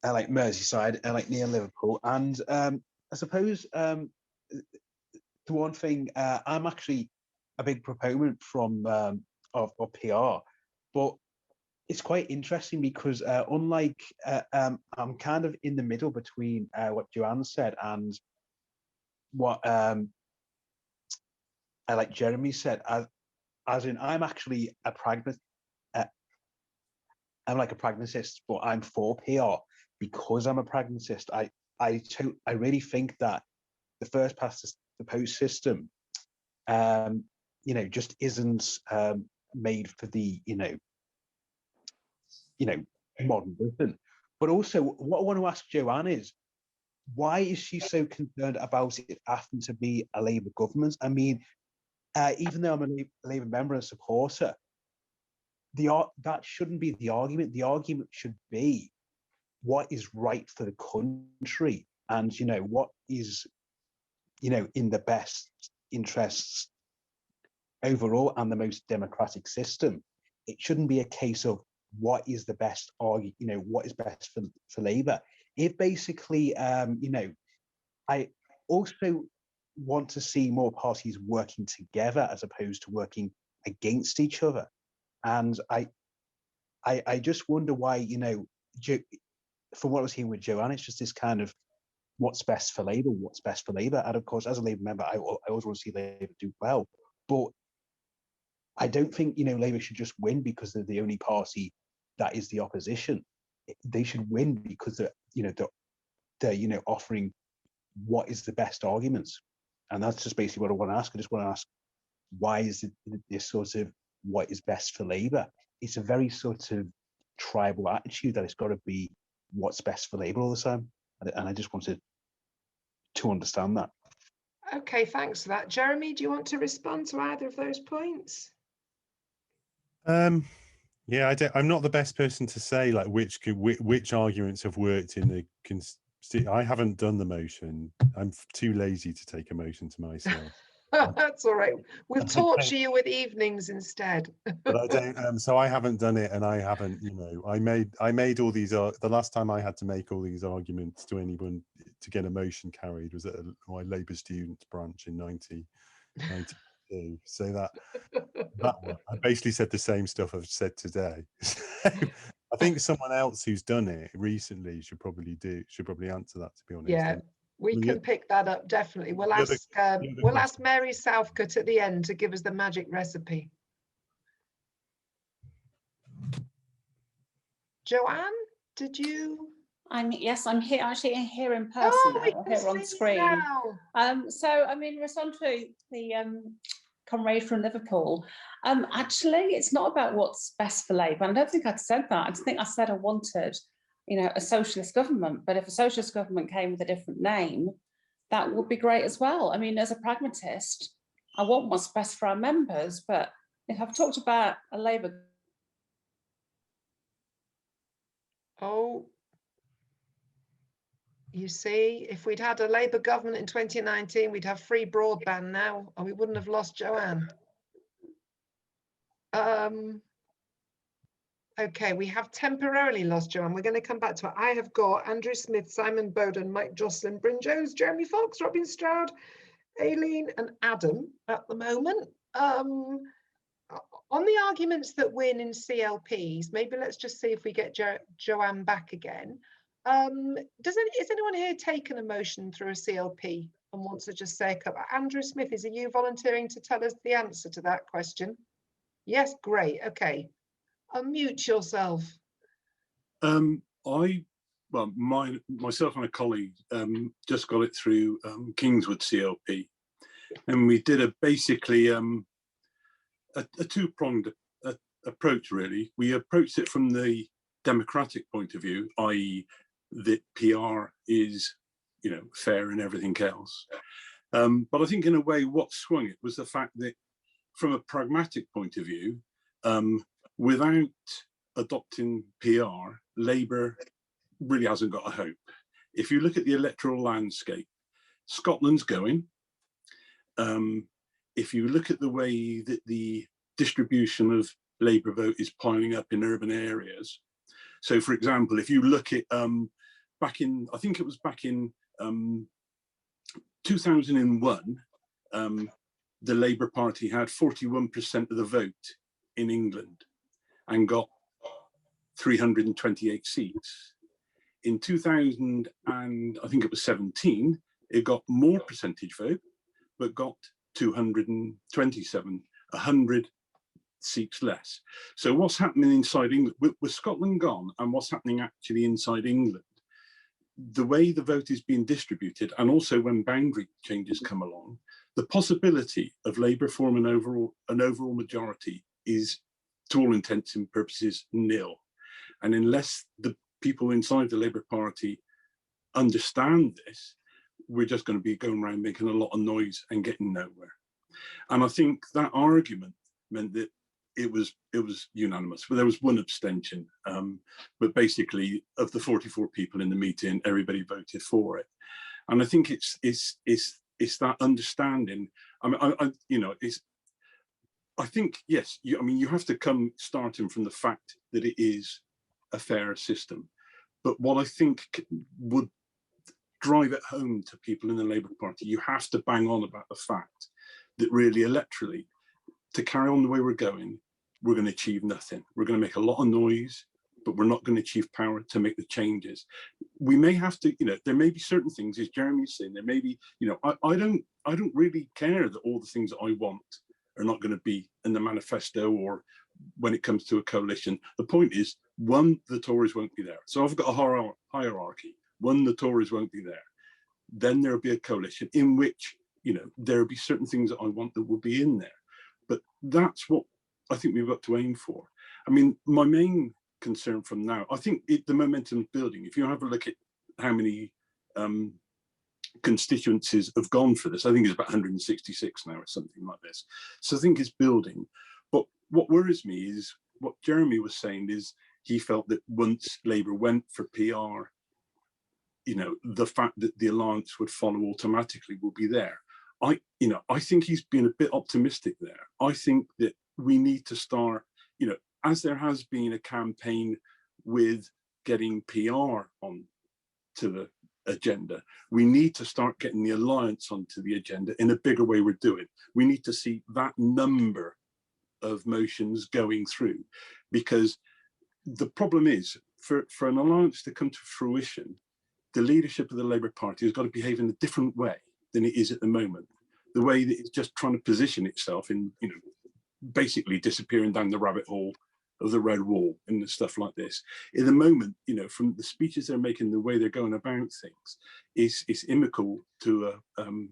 like Merseyside, like near Liverpool. And I suppose the one thing, I'm actually a big proponent of PR. But it's quite interesting because unlike, I'm kind of in the middle between what Joanne said and what like Jeremy said, as in I'm actually a pragmatist. I'm like a pragmatist, but I'm for PR because I'm a pragmatist. I really think that the first past the post system, just isn't made for the modern Britain. But also, what I want to ask Joanne is, why is she so concerned about it having to be a Labour government? I mean, even though I'm a Labour member and supporter, that shouldn't be the argument. The argument should be what is right for the country, and what is in the best interests overall and the most democratic system. It shouldn't be a case of what is the best what is best for Labour. If basically, I also want to see more parties working together as opposed to working against each other. And I just wonder why, from what I was hearing with Joanne, it's just this kind of what's best for Labour, what's best for Labour. And of course, as a Labour member, I always want to see Labour do well. But I don't think, Labour should just win because they're the only party that is the opposition. They should win because they're offering what is the best arguments. And that's just basically what I want to ask. I just want to ask, why is it this sort of what is best for Labour? It's a very sort of tribal attitude that it's got to be what's best for Labour all the time. And I just wanted to understand that. Okay, thanks for that. Jeremy, do you want to respond to either of those points? Yeah, I'm not the best person to say like which arguments have worked in the I haven't done the motion. I'm too lazy to take a motion to myself. That's all right. We'll torture you with evenings instead. But I don't. So I haven't done it, and I haven't. I made all these. The last time I had to make all these arguments to anyone to get a motion carried was at my Labour students branch in 1992. So that one, I basically said the same stuff I've said today. I think someone else who's done it recently should probably answer that, to be honest. Yeah, we can pick that up, definitely. We'll ask Mary Southcott at the end to give us the magic recipe. Joanne, did you? Yes, I'm here, actually here in person, here on screen. So, respond to the comrade from Liverpool. Actually, it's not about what's best for Labour. I don't think I'd said that. I think I said I wanted, a socialist government. But if a socialist government came with a different name, that would be great as well. I mean, as a pragmatist, I want what's best for our members. But if I've talked about a Labour. Oh, you see, if we'd had a Labour government in 2019, we'd have free broadband now, and we wouldn't have lost Joanne. Okay, we have temporarily lost Joanne. We're going to come back to it. I have got Andrew Smith, Simon Bowden, Mike Jocelyn, Bryn Jones, Jeremy Fox, Robin Stroud, Aileen and Adam at the moment. On the arguments that win in CLPs, maybe let's just see if we get Joanne back again. Is anyone here taken a motion through a CLP and wants to just say a couple? Andrew Smith, are you volunteering to tell us the answer to that question? Yes, great. Okay. Unmute yourself. Myself and a colleague just got it through Kingswood CLP, and we did basically a two-pronged approach, really. We approached it from the democratic point of view, i.e. that PR is, fair and everything else. But I think in a way what swung it was the fact that from a pragmatic point of view, without adopting PR, Labour really hasn't got a hope. If you look at the electoral landscape, Scotland's going. If you look at the way that the distribution of Labour vote is piling up in urban areas. So, for example, if you look at back in 2001, the Labour Party had 41% of the vote in England and got 328 seats. In 2000 and I think it was 17, it got more percentage vote, but got 227, 100 seats less. So what's happening inside England, with Scotland gone, and what's happening actually inside England, the way the vote is being distributed, and also when boundary changes come along, the possibility of Labour forming an overall majority is, to all intents and purposes, nil. And unless the people inside the Labour Party understand this, we're just going to be going around making a lot of noise and getting nowhere. And I think that argument meant that it was unanimous. Well, there was one abstention, but basically of the 44 people in the meeting, everybody voted for it. And I think it's that understanding. I mean, I think, yes, you have to come starting from the fact that it is a fair system. But what I think would drive it home to people in the Labour Party, you have to bang on about the fact that really electorally, to carry on the way we're going to achieve nothing. We're going to make a lot of noise, but we're not going to achieve power to make the changes. We may have to, there may be certain things, as Jeremy's saying, there may be, I don't really care that all the things that I want are not going to be in the manifesto or when it comes to a coalition. The point is, one, the Tories won't be there. So I've got a hierarchy. One, the Tories won't be there. Then there'll be a coalition in which, there'll be certain things that I want that will be in there. But that's what I think we've got to aim for. I mean, my main concern from now, I think the momentum building. If you have a look at how many constituencies have gone for this, I think it's about 166 now or something like this. So I think it's building. But what worries me is what Jeremy was saying is he felt that once Labour went for PR, the fact that the alliance would follow automatically will be there. I think he's been a bit optimistic there. I think that we need to start, as there has been a campaign with getting PR on to the agenda, we need to start getting the alliance onto the agenda in a bigger way we're doing. We need to see that number of motions going through, because the problem is for an alliance to come to fruition, the leadership of the Labour Party has got to behave in a different way than it is at the moment. The way that it's just trying to position itself in, basically disappearing down the rabbit hole of the red wall and stuff like this. In the moment, from the speeches they're making, the way they're going about things, is inimical to an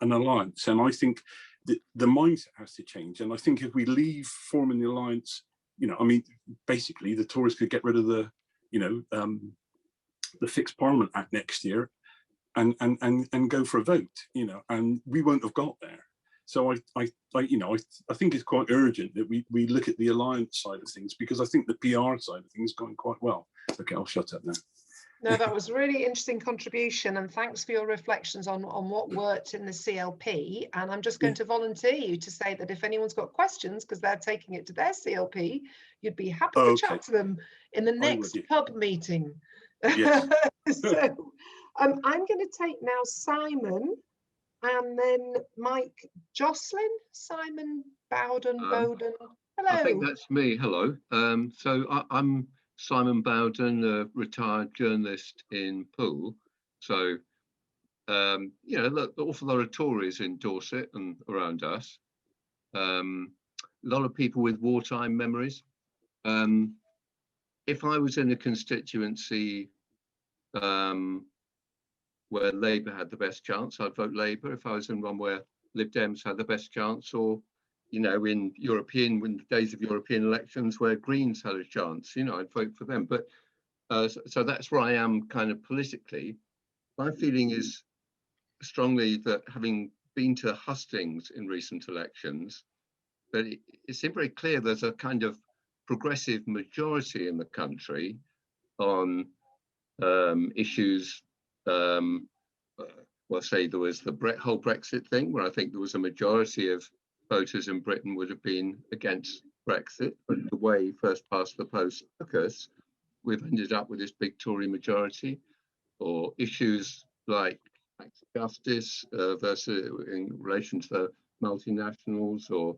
alliance. And I think that the mindset has to change. And I think if we leave forming the alliance, basically the Tories could get rid of the Fixed Parliament Act next year and go for a vote, and we won't have got there. So I think it's quite urgent that we look at the alliance side of things, because I think the PR side of things is going quite well. Okay, I'll shut up now. No, that was a really interesting contribution, and thanks for your reflections on what worked in the CLP. And I'm just going to volunteer you to say that if anyone's got questions, because they're taking it to their CLP, you'd be happy to chat to them in the next pub meeting. Yes. So I'm going to take now Simon, and then Mike Jocelyn, Simon Bowden. Hello. I think that's me. Hello. So I'm Simon Bowden, a retired journalist in Poole. So, look, an awful lot of Tories in Dorset and around us. A lot of people with wartime memories. If I was in a constituency where Labour had the best chance, I'd vote Labour. If I was in one where Lib Dems had the best chance, or in the days of European elections where Greens had a chance, I'd vote for them. But so that's where I am kind of politically. My feeling is strongly that, having been to hustings in recent elections, that it seems very clear there's a kind of progressive majority in the country on issues. Say there was the whole Brexit thing, where I think there was a majority of voters in Britain would have been against Brexit, but the way first past the post took us, we've ended up with this big Tory majority. Or issues like tax justice versus in relation to multinationals or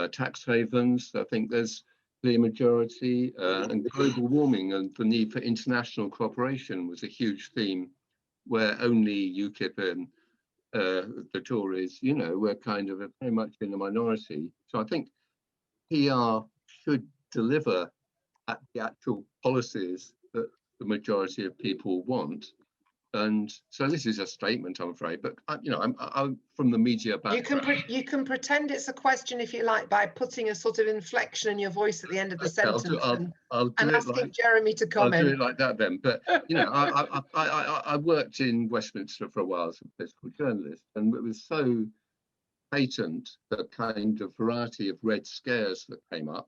tax havens. I think there's clear majority, and global warming and the need for international cooperation was a huge theme, where only UKIP and the Tories, you know, were kind of very much in the minority. So I think PR should deliver at the actual policies that the majority of people want. And so this is a statement, I'm afraid, but you know, I'm from the media background. You can pretend it's a question if you like by putting a sort of inflection in your voice at the end of the sentence and asking Jeremy to comment. I'll do it like that then. But you know, I worked in Westminster for a while as a political journalist, and it was so patent the kind of variety of red scares that came up.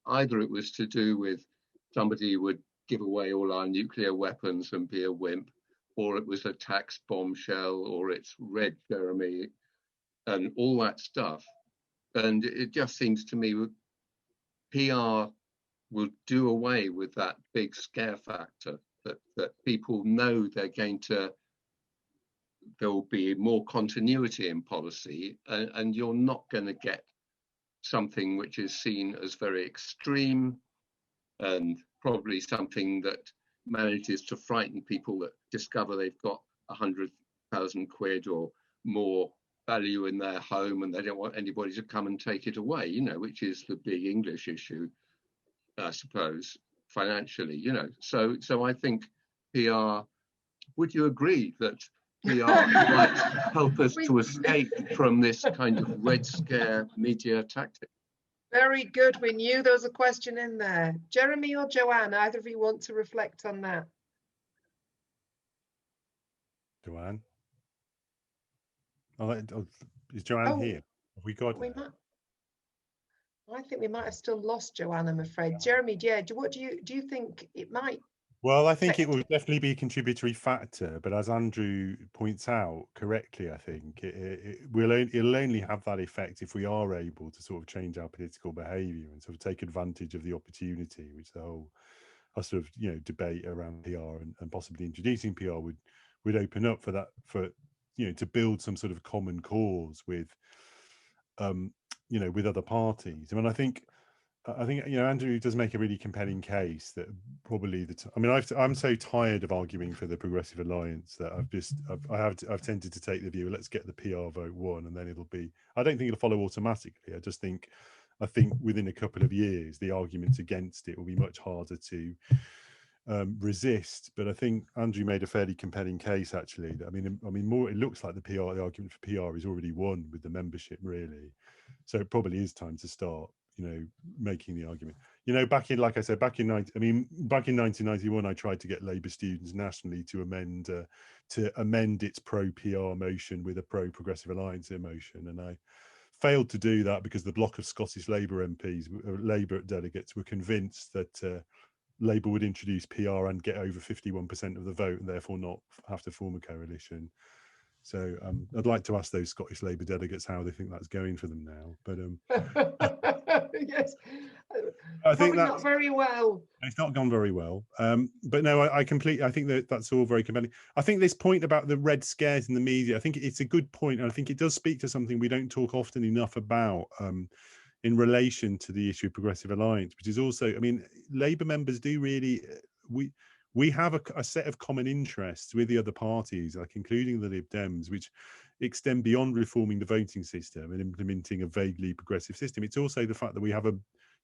Either it was to do with somebody would give away all our nuclear weapons and be a wimp, or it was a tax bombshell, or it's Red Jeremy, and all that stuff. And it just seems to me PR will do away with that big scare factor, that people know there will be more continuity in policy, and you're not going to get something which is seen as very extreme and probably something that manages to frighten people that discover they've got 100,000 quid or more value in their home and they don't want anybody to come and take it away, you know, which is the big English issue, I suppose, financially, you know. So I think PR, would you agree that PR might help us to escape from this kind of red scare media tactic? Very good. We knew there was a question in there. Jeremy or Joanne, either of you want to reflect on that? Joanne? Is Joanne here? Have we got her? I think we might have still lost Joanne, I'm afraid. Jeremy, yeah, what do you think it might? Well, I think it will definitely be a contributory factor, but as Andrew points out correctly, I think it'll only have that effect if we are able to sort of change our political behaviour and sort of take advantage of the opportunity, which the whole sort of, you know, debate around PR and possibly introducing PR would open up for that, for, you know, to build some sort of common cause with, you know, with other parties. I mean, I think, you know, Andrew does make a really compelling case that probably I'm so tired of arguing for the Progressive Alliance that I've tended to take the view, let's get the PR vote won and then it'll be, I don't think it'll follow automatically. I think within a couple of years the arguments against it will be much harder to resist. But I think Andrew made a fairly compelling case actually. That, I mean more, it looks like the argument for PR is already won with the membership really. So it probably is time to start, you know, making the argument. You know, back in 1991, I tried to get Labour students nationally to amend its pro-PR motion with a pro-Progressive Alliance motion, and I failed to do that because the block of Scottish Labour MPs, Labour delegates, were convinced that Labour would introduce PR and get over 51% of the vote and therefore not have to form a coalition. So I'd like to ask those Scottish Labour delegates how they think that's going for them now. But yes, I think that's not very well. It's not gone very well. But no, I think that's all very compelling. I think this point about the red scares in the media, I think it's a good point, and I think it does speak to something we don't talk often enough about in relation to the issue of Progressive Alliance, which is also, I mean, Labour members do really, we have a set of common interests with the other parties, like including the Lib Dems, which extend beyond reforming the voting system and implementing a vaguely progressive system. It's also the fact that we have a,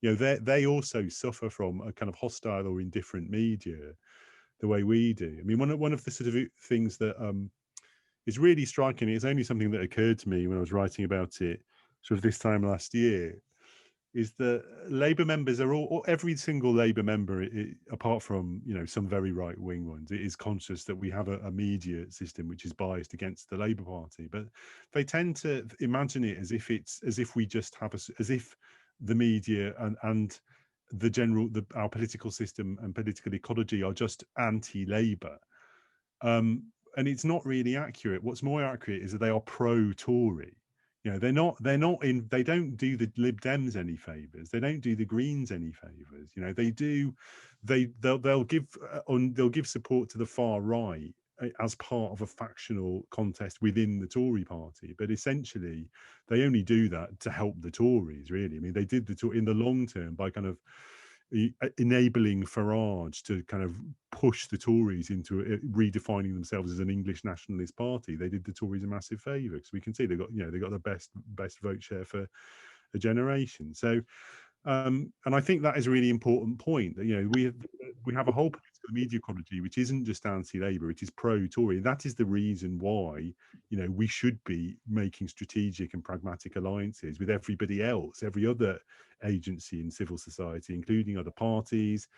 you know, they also suffer from a kind of hostile or indifferent media the way we do. I mean, one of the sort of things that is really striking, it's only something that occurred to me when I was writing about it sort of this time last year, is that Labour members are every single Labour member, apart from, you know, some very right-wing ones, it is conscious that we have a media system which is biased against the Labour Party, but they tend to imagine it as if we just have as if the media and our political system and political ecology are just anti-Labour, and it's not really accurate. What's more accurate is that they are pro-Tory. You know, they don't do the Lib Dems any favors. They don't do the Greens any favors. You know, they'll give support to the far right as part of a factional contest within the Tory party. But essentially, they only do that to help the Tories, really. I mean, they did in the long term by kind of enabling Farage to kind of push the Tories into redefining themselves as an English nationalist party. They did the Tories a massive favour, because we can see they got the best vote share for a generation. So and I think that is a really important point, that we have a whole political media ecology which isn't just anti-Labour, it is pro-Tory. That is the reason why we should be making strategic and pragmatic alliances with everybody else, every other agency in civil society, including other parties.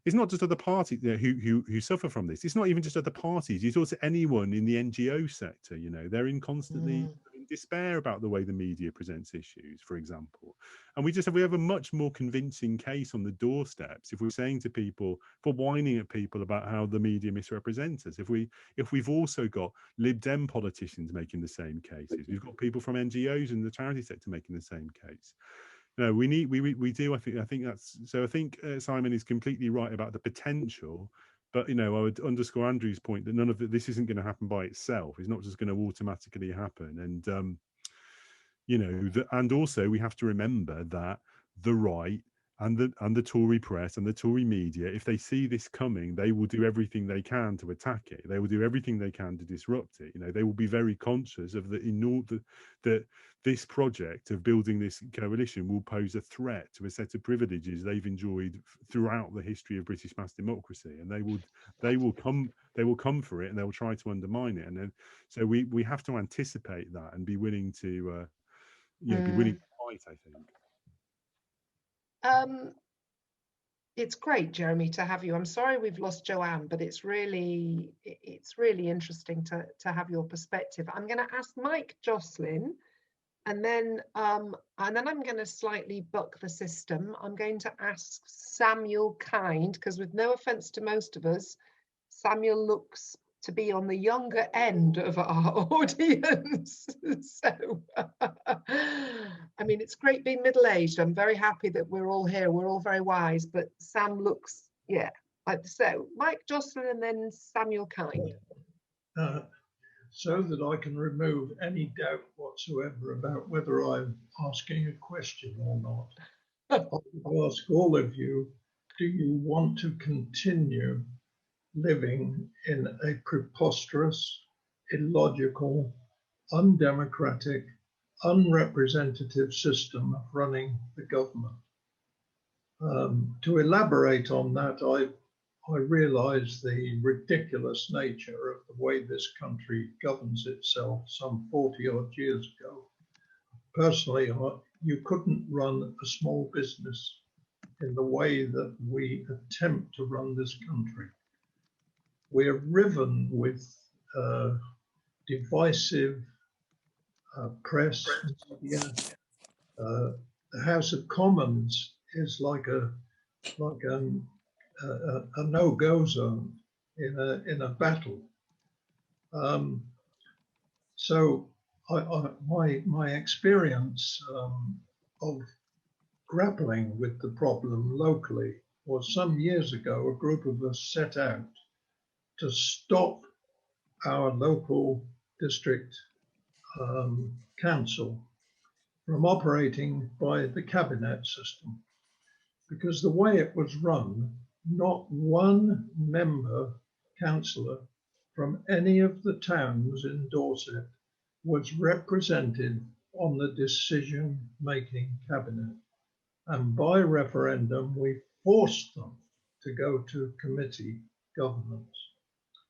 It's not just other parties who suffer from this. It's not even just other parties. It's also anyone in the NGO sector. They're in constantly in despair about the way the media presents issues, for example. And we have a much more convincing case on the doorsteps if we're saying to people, for whining at people about how the media misrepresents us. If we've also got Lib Dem politicians making the same cases, we've got people from NGOs and the charity sector making the same case. No, we do. I think that's so. I think Simon is completely right about the potential, but I would underscore Andrew's point that none of this isn't going to happen by itself. It's not just going to automatically happen, and and also we have to remember that the right and the Tory press and the Tory media, if they see this coming, they will do everything they can to attack it. They will do everything they can to disrupt it. They will be very conscious of that this project of building this coalition will pose a threat to a set of privileges they've enjoyed throughout the history of British mass democracy, and they will come for it, and they will try to undermine it. And then so we have to anticipate that and be willing to be willing to fight, I think. It's great, Jeremy, to have you. I'm sorry we've lost Joanne, but it's really interesting to have your perspective. I'm going to ask Mike Jocelyn, and then I'm going to slightly buck the system. I'm going to ask Samuel Kind, because with no offence to most of us, Samuel looks to be on the younger end of our audience. So, I mean, it's great being middle-aged. I'm very happy that we're all here. We're all very wise, but Sam looks, so Mike Jocelyn and then Samuel Kind. So that I can remove any doubt whatsoever about whether I'm asking a question or not, I'll ask all of you, do you want to continue living in a preposterous, illogical, undemocratic, unrepresentative system of running the government? To elaborate on that, I realise the ridiculous nature of the way this country governs itself some 40 odd years ago. Personally, you couldn't run a small business in the way that we attempt to run this country. We're riven with divisive press, media. The House of Commons is like a no-go zone in a battle. So my experience of grappling with the problem locally was some years ago. A group of us set out to stop our local district council from operating by the cabinet system, because the way it was run, not one member councillor from any of the towns in Dorset was represented on the decision-making cabinet. And by referendum, we forced them to go to committee governance.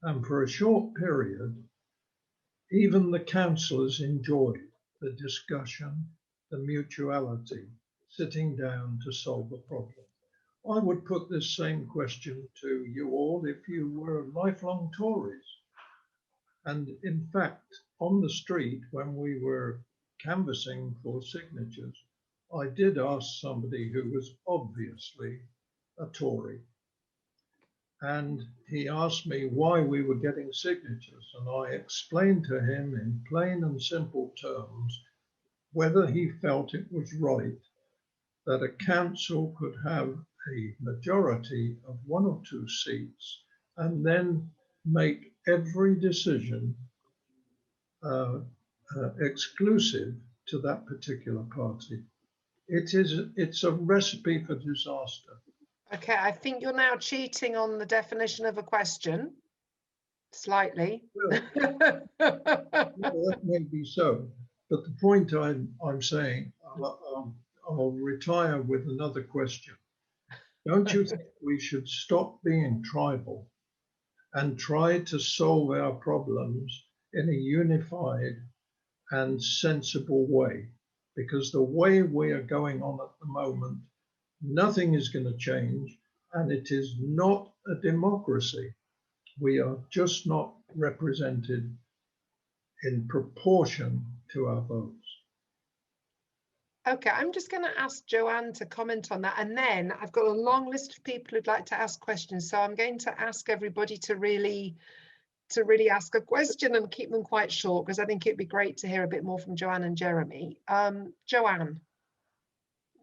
And for a short period, even the councillors enjoyed the discussion, the mutuality, sitting down to solve the problem. I would put this same question to you all if you were lifelong Tories. And in fact, on the street, when we were canvassing for signatures, I did ask somebody who was obviously a Tory. And he asked me why we were getting signatures. And I explained to him in plain and simple terms whether he felt it was right that a council could have a majority of 1 or 2 seats and then make every decision exclusive to that particular party. It's a recipe for disaster. Okay, I think you're now cheating on the definition of a question, slightly. Well, that may be so, but the point I'm saying, I'll retire with another question. Don't you think we should stop being tribal and try to solve our problems in a unified and sensible way? Because the way we are going on at the moment, nothing is going to change, and it is not a democracy. We are just not represented in proportion to our votes. Okay, I'm just going to ask Joanne to comment on that, and then I've got a long list of people who'd like to ask questions, so I'm going to ask everybody to really ask a question and keep them quite short, because I think it'd be great to hear a bit more from Joanne and Jeremy. Joanne,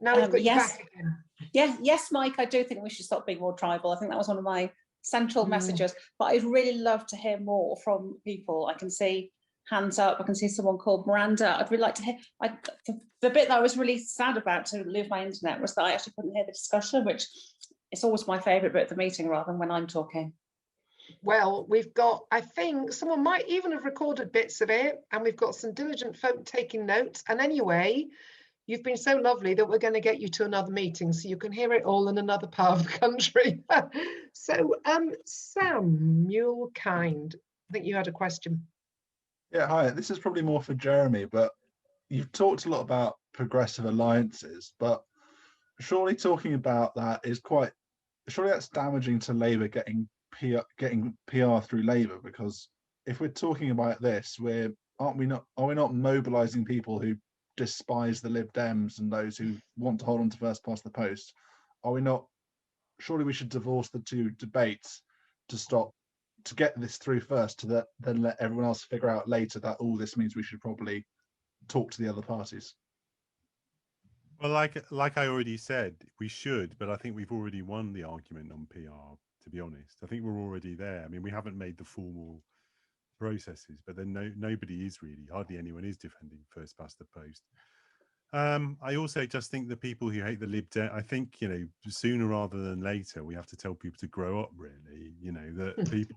now we've got you back again. Yes, Mike, I do think we should stop being more tribal. I think that was one of my central messages, but I'd really love to hear more from people. I can see hands up. I can see someone called Miranda. I'd really like to hear. The bit that I was really sad about to lose my internet was that I actually couldn't hear the discussion, which is always my favourite bit of the meeting rather than when I'm talking. Well, we've got, I think someone might even have recorded bits of it, and we've got some diligent folk taking notes. And anyway, you've been so lovely that we're going to get you to another meeting so you can hear it all in another part of the country. So, Samuel Kind, I think you had a question. Yeah, hi. This is probably more for Jeremy, but you've talked a lot about progressive alliances, but surely talking about that is surely that's damaging to Labour getting PR through Labour, because if we're talking about this, are we not mobilising people who despise the Lib Dems and those who want to hold on to first past the post? Are we not? Surely we should divorce the two debates to get this through first, to then let everyone else figure out later that all this means we should probably talk to the other parties. Well, like I already said, we should, but I think we've already won the argument on PR, to be honest. I think we're already there. I mean, we haven't made the formal processes, but then nobody is really, hardly anyone is defending first past the post. I also just think the people who hate the Lib Dem, I think, you know, sooner rather than later, we have to tell people to grow up, really. You know, that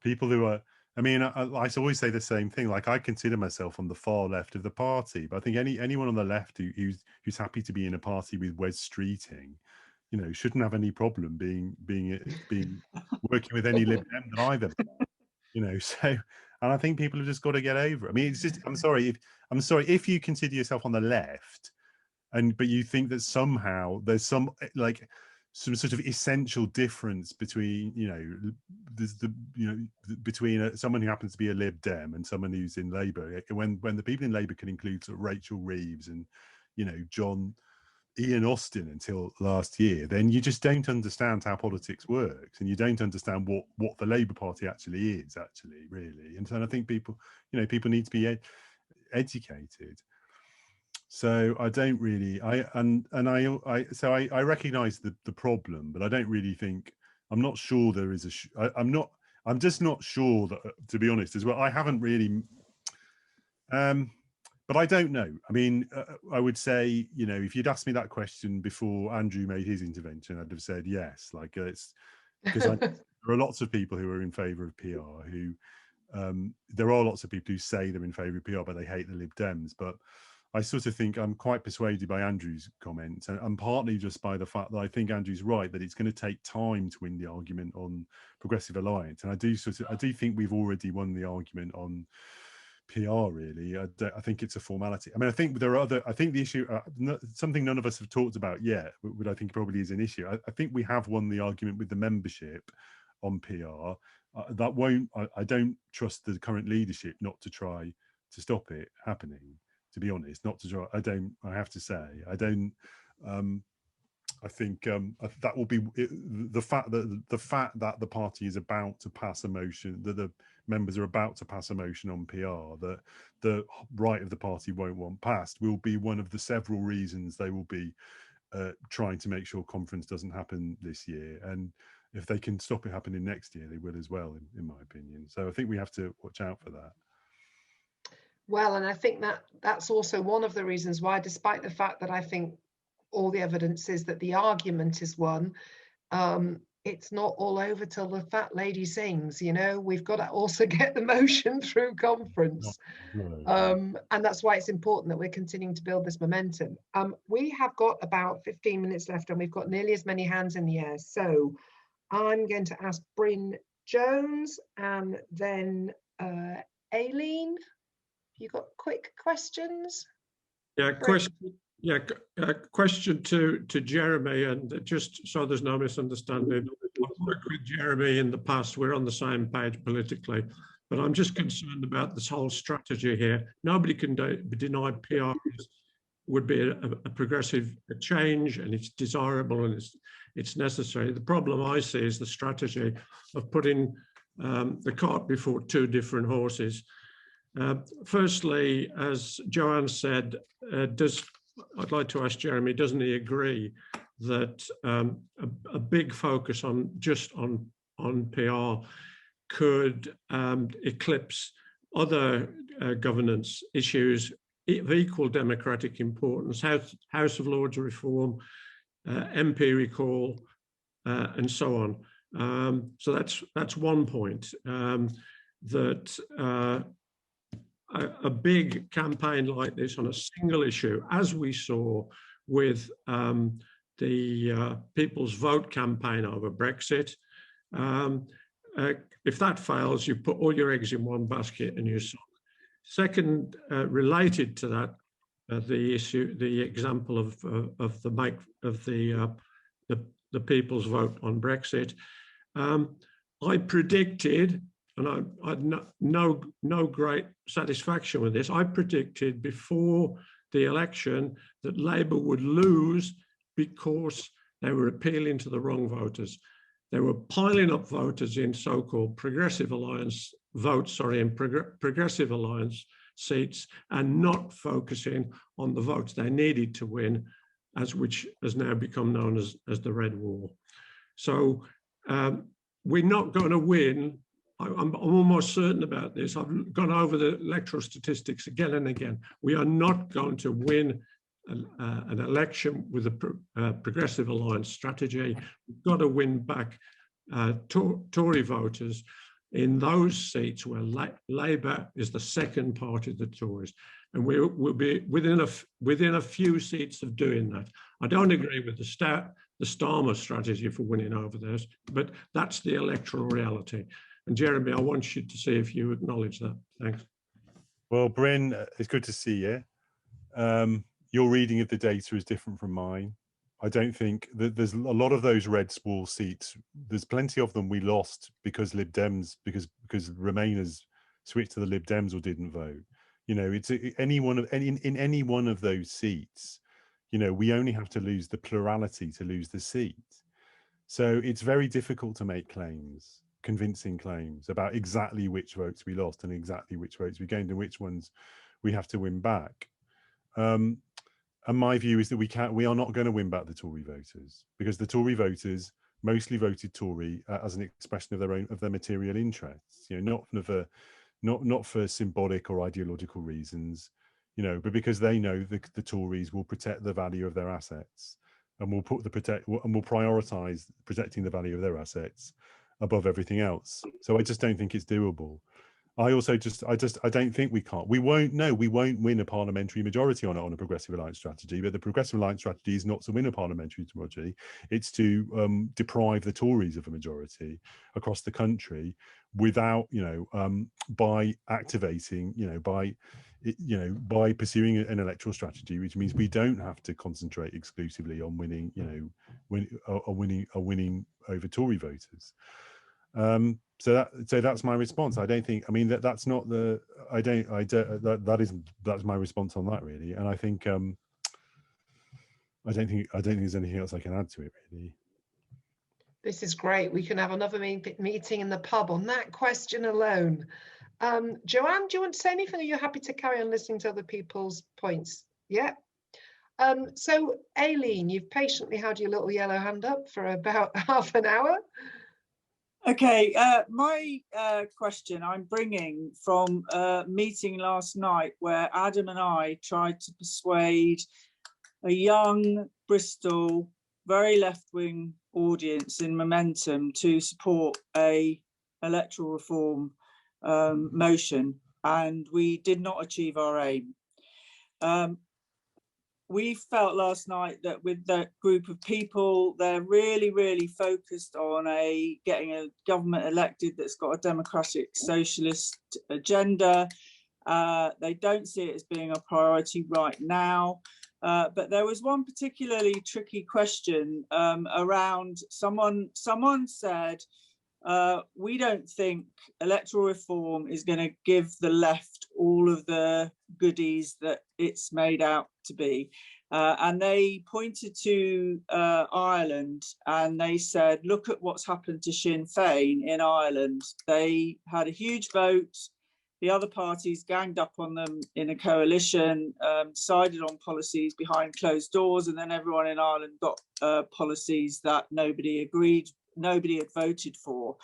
people who are, I mean, I always say the same thing. Like, I consider myself on the far left of the party, but I think anyone on the left who's happy to be in a party with Wes Streeting, you know, shouldn't have any problem being working with any Lib Dem that either. You know, so, and I think people have just got to get over it. I mean, it's just, I'm sorry if you consider yourself on the left, but you think that somehow there's some sort of essential difference between, you know, between someone who happens to be a Lib Dem and someone who's in Labour, when the people in Labour can include sort of Rachel Reeves and, you know, Ian Austin until last year, then you just don't understand how politics works, and you don't understand what the Labour Party actually is, really. And so I think people need to be educated. So I don't really, I recognise the problem, but I don't really think, I'm not sure there is I'm just not sure that, to be honest, as well. I haven't really, but I don't know. I mean, I would say, you know, if you'd asked me that question before Andrew made his intervention, I'd have said yes. Like, it's because there are lots of people who are in favour of PR who, there are lots of people who say they're in favour of PR, but they hate the Lib Dems. But I sort of think I'm quite persuaded by Andrew's comments, and partly just by the fact that I think Andrew's right, that it's going to take time to win the argument on Progressive Alliance. And I do think we've already won the argument on PR, really. I think it's a formality. I mean, I think the issue, something none of us have talked about yet, but I think probably is an issue. I think we have won the argument with the membership on PR. I don't trust the current leadership not to try to stop it happening, to be honest. I have to say, I don't. I think that will be the fact that the party is about to pass a motion, that the members are about to pass a motion on PR that the right of the party won't want passed, will be one of the several reasons they will be trying to make sure conference doesn't happen this year. And if they can stop it happening next year, they will as well, in my opinion. So I think we have to watch out for that. Well, and I think that's also one of the reasons why, despite the fact that I think all the evidence is that the argument is won, it's not all over till the fat lady sings, you know. We've got to also get the motion through conference. And that's why it's important that we're continuing to build this momentum. We have got about 15 minutes left and we've got nearly as many hands in the air. So I'm going to ask Bryn Jones and then Aileen. You got quick questions? Yeah, question. Yeah, question to Jeremy, and just so there's no misunderstanding. I've worked with Jeremy in the past. We're on the same page politically, but I'm just concerned about this whole strategy here. Nobody can deny PR would be a progressive change, and it's desirable and it's necessary. The problem I see is the strategy of putting the cart before two different horses. Firstly, as Joanne said, I'd like to ask Jeremy, doesn't he agree that a big focus on PR could eclipse other governance issues of equal democratic importance, House of Lords reform, MP recall, and so on. So that's one point, that a big campaign like this on a single issue, as we saw with the People's Vote campaign over Brexit, if that fails, you put all your eggs in one basket and you sock. Second, related to that, the example of the People's Vote on Brexit, I predicted, and I had no great satisfaction with this, I predicted before the election that Labour would lose because they were appealing to the wrong voters. They were piling up voters in so-called Progressive Alliance votes, in Progressive Alliance seats, and not focusing on the votes they needed to win, which has now become known as the Red Wall. So we're not going to win. I'm almost certain about this. I've gone over the electoral statistics again and again. We are not going to win an election with a Progressive Alliance strategy. We've got to win back Tory voters in those seats where Labour is the second party of the Tories. And we'll be within a few seats of doing that. I don't agree with the Starmer strategy for winning over those, but that's the electoral reality. And Jeremy, I want you to see if you acknowledge that. Thanks. Well, Bryn, it's good to see you. Your reading of the data is different from mine. I don't think that there's a lot of those red wall seats. There's plenty of them we lost because Lib Dems, because Remainers switched to the Lib Dems or didn't vote. You know, it's in any one of those seats. You know, we only have to lose the plurality to lose the seat. So it's very difficult to make claims, convincing claims about exactly which votes we lost and exactly which votes we gained and which ones we have to win back. And my view is that we are not going to win back the Tory voters, because the Tory voters mostly voted Tory as an expression of their material interests. You know, not for symbolic or ideological reasons, you know, but because they know the Tories will protect the value of their assets and will prioritise protecting the value of their assets above everything else. So I just don't think it's doable. I don't think we won't win a parliamentary majority on a Progressive Alliance strategy, but the Progressive Alliance strategy is not to win a parliamentary majority. It's to deprive the Tories of a majority across the country without, by activating, by pursuing an electoral strategy, which means we don't have to concentrate exclusively on winning, winning over Tory voters. So that's my response. I don't think. I mean that's not the. That's my response on that really. And I think. I don't think there's anything else I can add to it really. This is great. We can have another meeting in the pub on that question alone. Joanne, do you want to say anything? Or are you happy to carry on listening to other people's points? Yeah. So Aileen, you've patiently had your little yellow hand up for about half an hour. Okay, my question I'm bringing from a meeting last night where Adam and I tried to persuade a young Bristol very left-wing audience in Momentum to support a electoral reform motion, and we did not achieve our aim. We felt last night that with that group of people, they're really, really focused on getting a government elected that's got a democratic socialist agenda. They don't see it as being a priority right now. But there was one particularly tricky question around someone said, we don't think electoral reform is going to give the left all of the goodies that it's made out to be. And they pointed to Ireland and they said, look at what's happened to Sinn Féin in Ireland. They had a huge vote. The other parties ganged up on them in a coalition, decided on policies behind closed doors, and then everyone in Ireland got policies that nobody had voted for.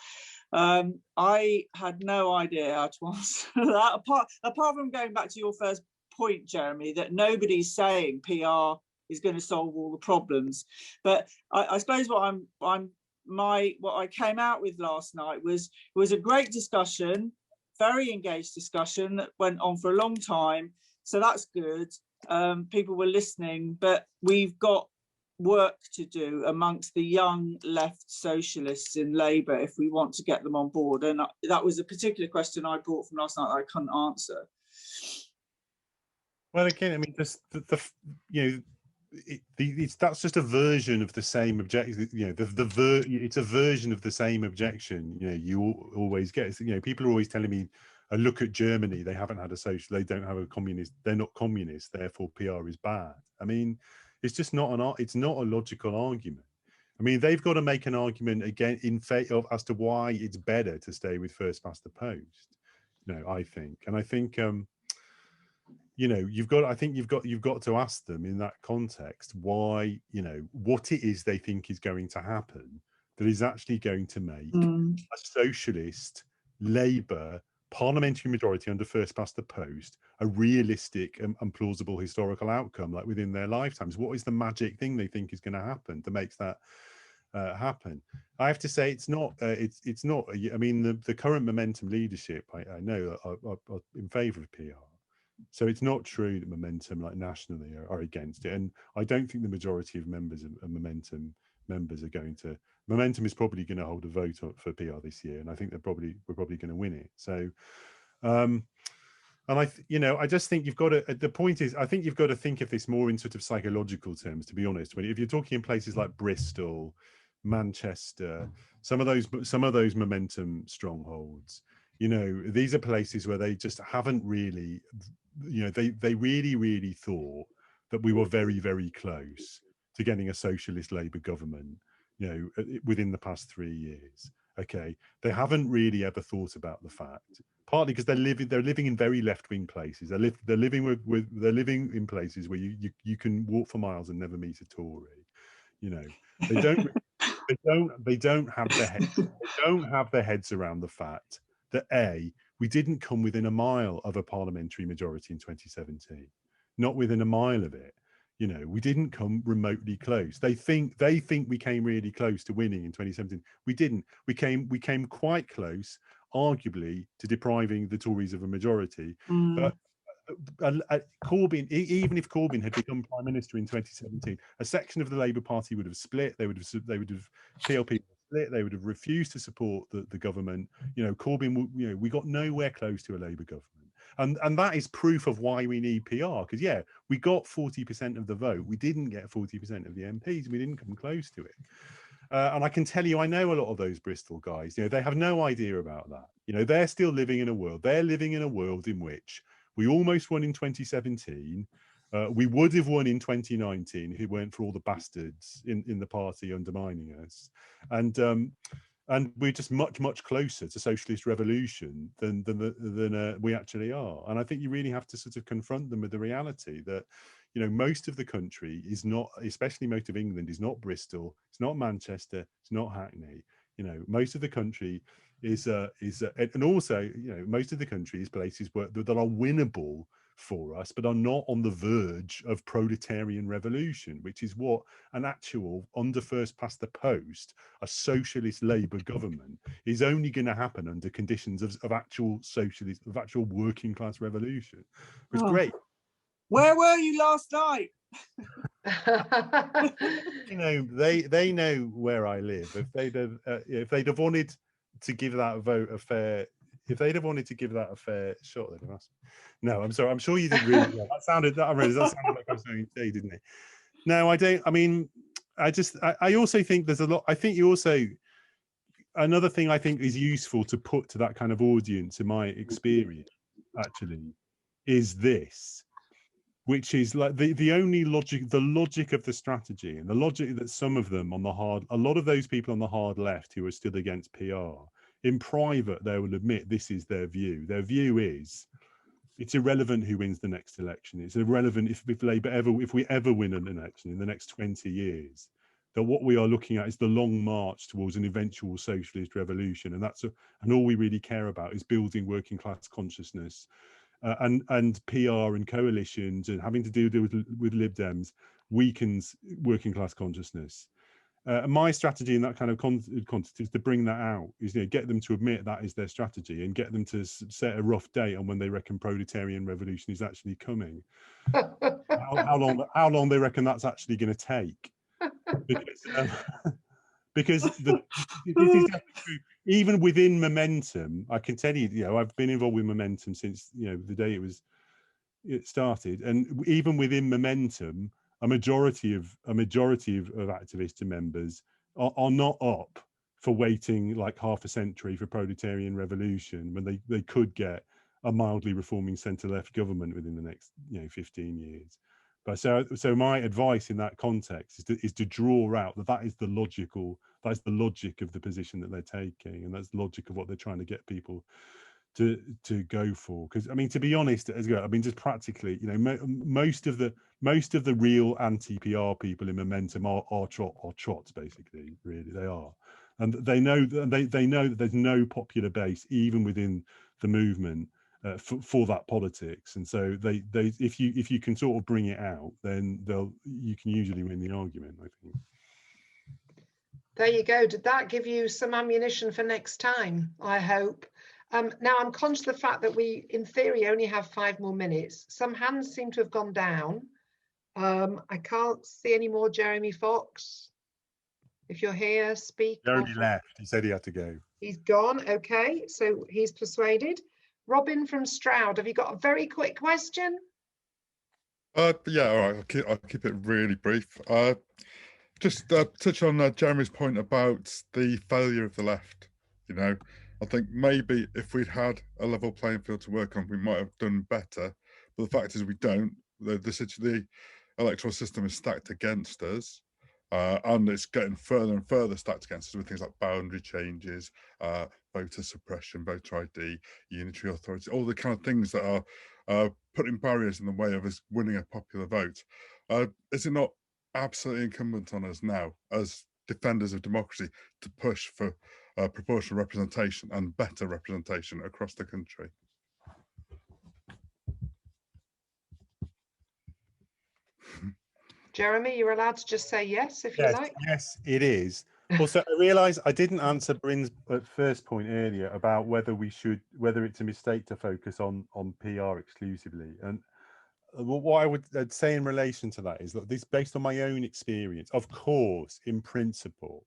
I had no idea how to answer that, apart from going back to your first point, Jeremy, that nobody's saying PR is going to solve all the problems. But I suppose what I came out with last night was a great discussion, very engaged discussion that went on for a long time. So that's good. People were listening, but we've got work to do amongst the young left socialists in Labour if we want to get them on board. And that was a particular question I brought from last night that I couldn't answer. Well, again, I mean, that's just a version of the same objection. You know, it's a version of the same objection. You know, you always get. You know, people are always telling me, "Look at Germany. They haven't had a social. They don't have a communist. They're not communist. Therefore, PR is bad." I mean, it's just not it's not a logical argument. I mean, they've got to make an argument again in favor of as to why it's better to stay with first past the post. You know, I think, and I think. You know, I think you've got to ask them in that context why, you know, what it is they think is going to happen that is actually going to make a socialist Labour parliamentary majority under first past the post a realistic and plausible historical outcome, like within their lifetimes. What is the magic thing they think is going to happen that makes that happen? I have to say, it's not. It's not. I mean, the current Momentum leadership, I know, are in favour of PR. So it's not true that Momentum, like nationally, are against it, and I don't think the majority of members of Momentum are going to. Momentum is probably going to hold a vote for PR this year, and I think we're probably going to win it. So, and I just think you've got to. The point is, I think you've got to think of this more in sort of psychological terms. To be honest, if you're talking in places like Bristol, Manchester, some of those Momentum strongholds. You know, these are places where they just haven't really, you know, they really thought that we were very, very close to getting a socialist Labour government, you know, within the past 3 years. Okay, they haven't really ever thought about the fact, partly because they're living in very left-wing places. They're living in places where you can walk for miles and never meet a Tory. You know, they don't have their heads around the fact that we didn't come within a mile of a parliamentary majority in 2017, not within a mile of it. You know, we didn't come remotely close. They think we came really close to winning in 2017. We didn't. We came quite close, arguably, to depriving the Tories of a majority. But Corbyn, even if Corbyn had become prime minister in 2017, a section of the Labour Party would have split. They would have PLP split. They would have refused to support the government. You know, Corbyn. You know, we got nowhere close to a Labour government, and that is proof of why we need PR. Because yeah, we got 40% of the vote. We didn't get 40% of the MPs. We didn't come close to it. And I can tell you, I know a lot of those Bristol guys. You know, they have no idea about that. You know, they're still living in a world. They're living in a world in which we almost won in 2017. We would have won in 2019 if it weren't for all the bastards in the party undermining us. And we're just much closer to socialist revolution than we actually are. And I think you really have to sort of confront them with the reality that, you know, most of the country is not, especially most of England, is not Bristol, it's not Manchester, it's not Hackney. You know, most of the country is and also, you know, most of the country is places that are winnable for us, but are not on the verge of proletarian revolution, which is what an actual, under first past the post, a socialist Labour government is only going to happen under conditions of actual socialist, of actual working class revolution. It's great. Where were you last night? You know, they know where I live. If they'd have wanted to give that vote a fair, if they'd have wanted to give that a fair shot, they'd have asked. No, I'm sorry. I'm sure you did really well. That sounded like I was saying, didn't it? No, I don't. I mean, I also think there's a lot. I think you also, another thing I think is useful to put to that kind of audience, in my experience, actually, is this, which is like the only logic, the logic of the strategy, and the logic that some of them on the hard, a lot of those people on the hard left who are still against PR, in private, they will admit this is their view. Their view is it's irrelevant who wins the next election. It's irrelevant if Labour if we ever win an election in the next 20 years, that what we are looking at is the long march towards an eventual socialist revolution. And and all we really care about is building working class consciousness. And PR and coalitions and having to do with Lib Dems weakens working class consciousness. My strategy in that kind of context is to bring that out, is, you know, get them to admit that is their strategy and get them to set a rough date on when they reckon proletarian revolution is actually coming. how long they reckon that's actually going to take. Because this is true. Even within Momentum, I can tell you, you know, I've been involved with Momentum since, you know, the day it started, and even within Momentum, a majority of activists and members are not up for waiting like half a century for proletarian revolution when they could get a mildly reforming centre-left government within the next, you know, 15 years. But so my advice in that context is to draw out that is the logic of the position that they're taking, and that's the logic of what they're trying to get people to go for. Because I mean, to be honest, I mean, just practically, you know, most of the real anti-PR people in Momentum are trots, basically. Really, they are, and they know that there's no popular base even within the movement for that politics, and so they if you can sort of bring it out, then you can usually win the argument, I think. There you go. Did that give you some ammunition for next time? I hope. Now I'm conscious of the fact that we, in theory, only have 5 more minutes. Some hands seem to have gone down. I can't see any more. Jeremy Fox, if you're here, speak. Jeremy left. He said he had to go. He's gone. Okay, so he's persuaded. Robin from Stroud, have you got a very quick question? Yeah, all right. I'll keep it really brief. Just touch on Jeremy's point about the failure of the left. You know, I think maybe if we'd had a level playing field to work on, we might have done better. But the fact is, we don't. The electoral system is stacked against us. And it's getting further and further stacked against us with things like boundary changes, voter suppression, voter ID, unitary authority, all the kind of things that are putting barriers in the way of us winning a popular vote. Is it not absolutely incumbent on us now, as defenders of democracy, to push for proportional representation and better representation across the country? Jeremy, you're allowed to just say yes if you like. Yes, it is. Also, I realise I didn't answer Bryn's first point earlier about whether it's a mistake to focus on PR exclusively. And what I would say in relation to that is that this, based on my own experience, of course, in principle,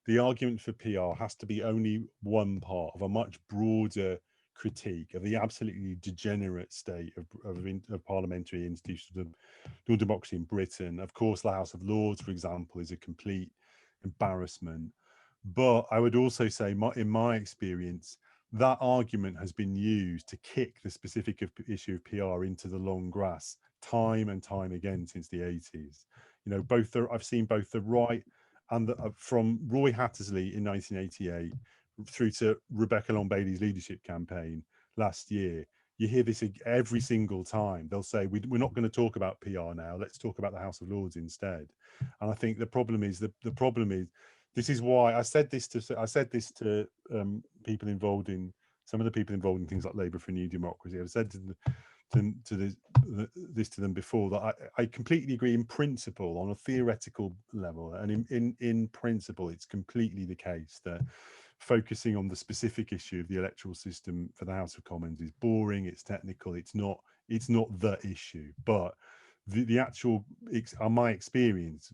the argument for PR has to be only one part of a much broader critique of the absolutely degenerate state of parliamentary institutions of democracy in Britain. Of course, the House of Lords, for example, is a complete embarrassment. But I would also say, in my experience, that argument has been used to kick the specific issue of PR into the long grass time and time again since the 80s. You know, I've seen both the right and from Roy Hattersley in 1988 through to Rebecca Long-Bailey's leadership campaign last year. You hear this every single time. They'll say, we're not going to talk about PR now. Let's talk about the House of Lords instead. And I think the problem is this is why I said this to people involved in some of the people involved in things like Labour for a New Democracy. I've said to them to this to them before, that I completely agree in principle, on a theoretical level, and in principle it's completely the case that focusing on the specific issue of the electoral system for the House of Commons is boring, it's technical, it's not the issue. But the actual, my experience,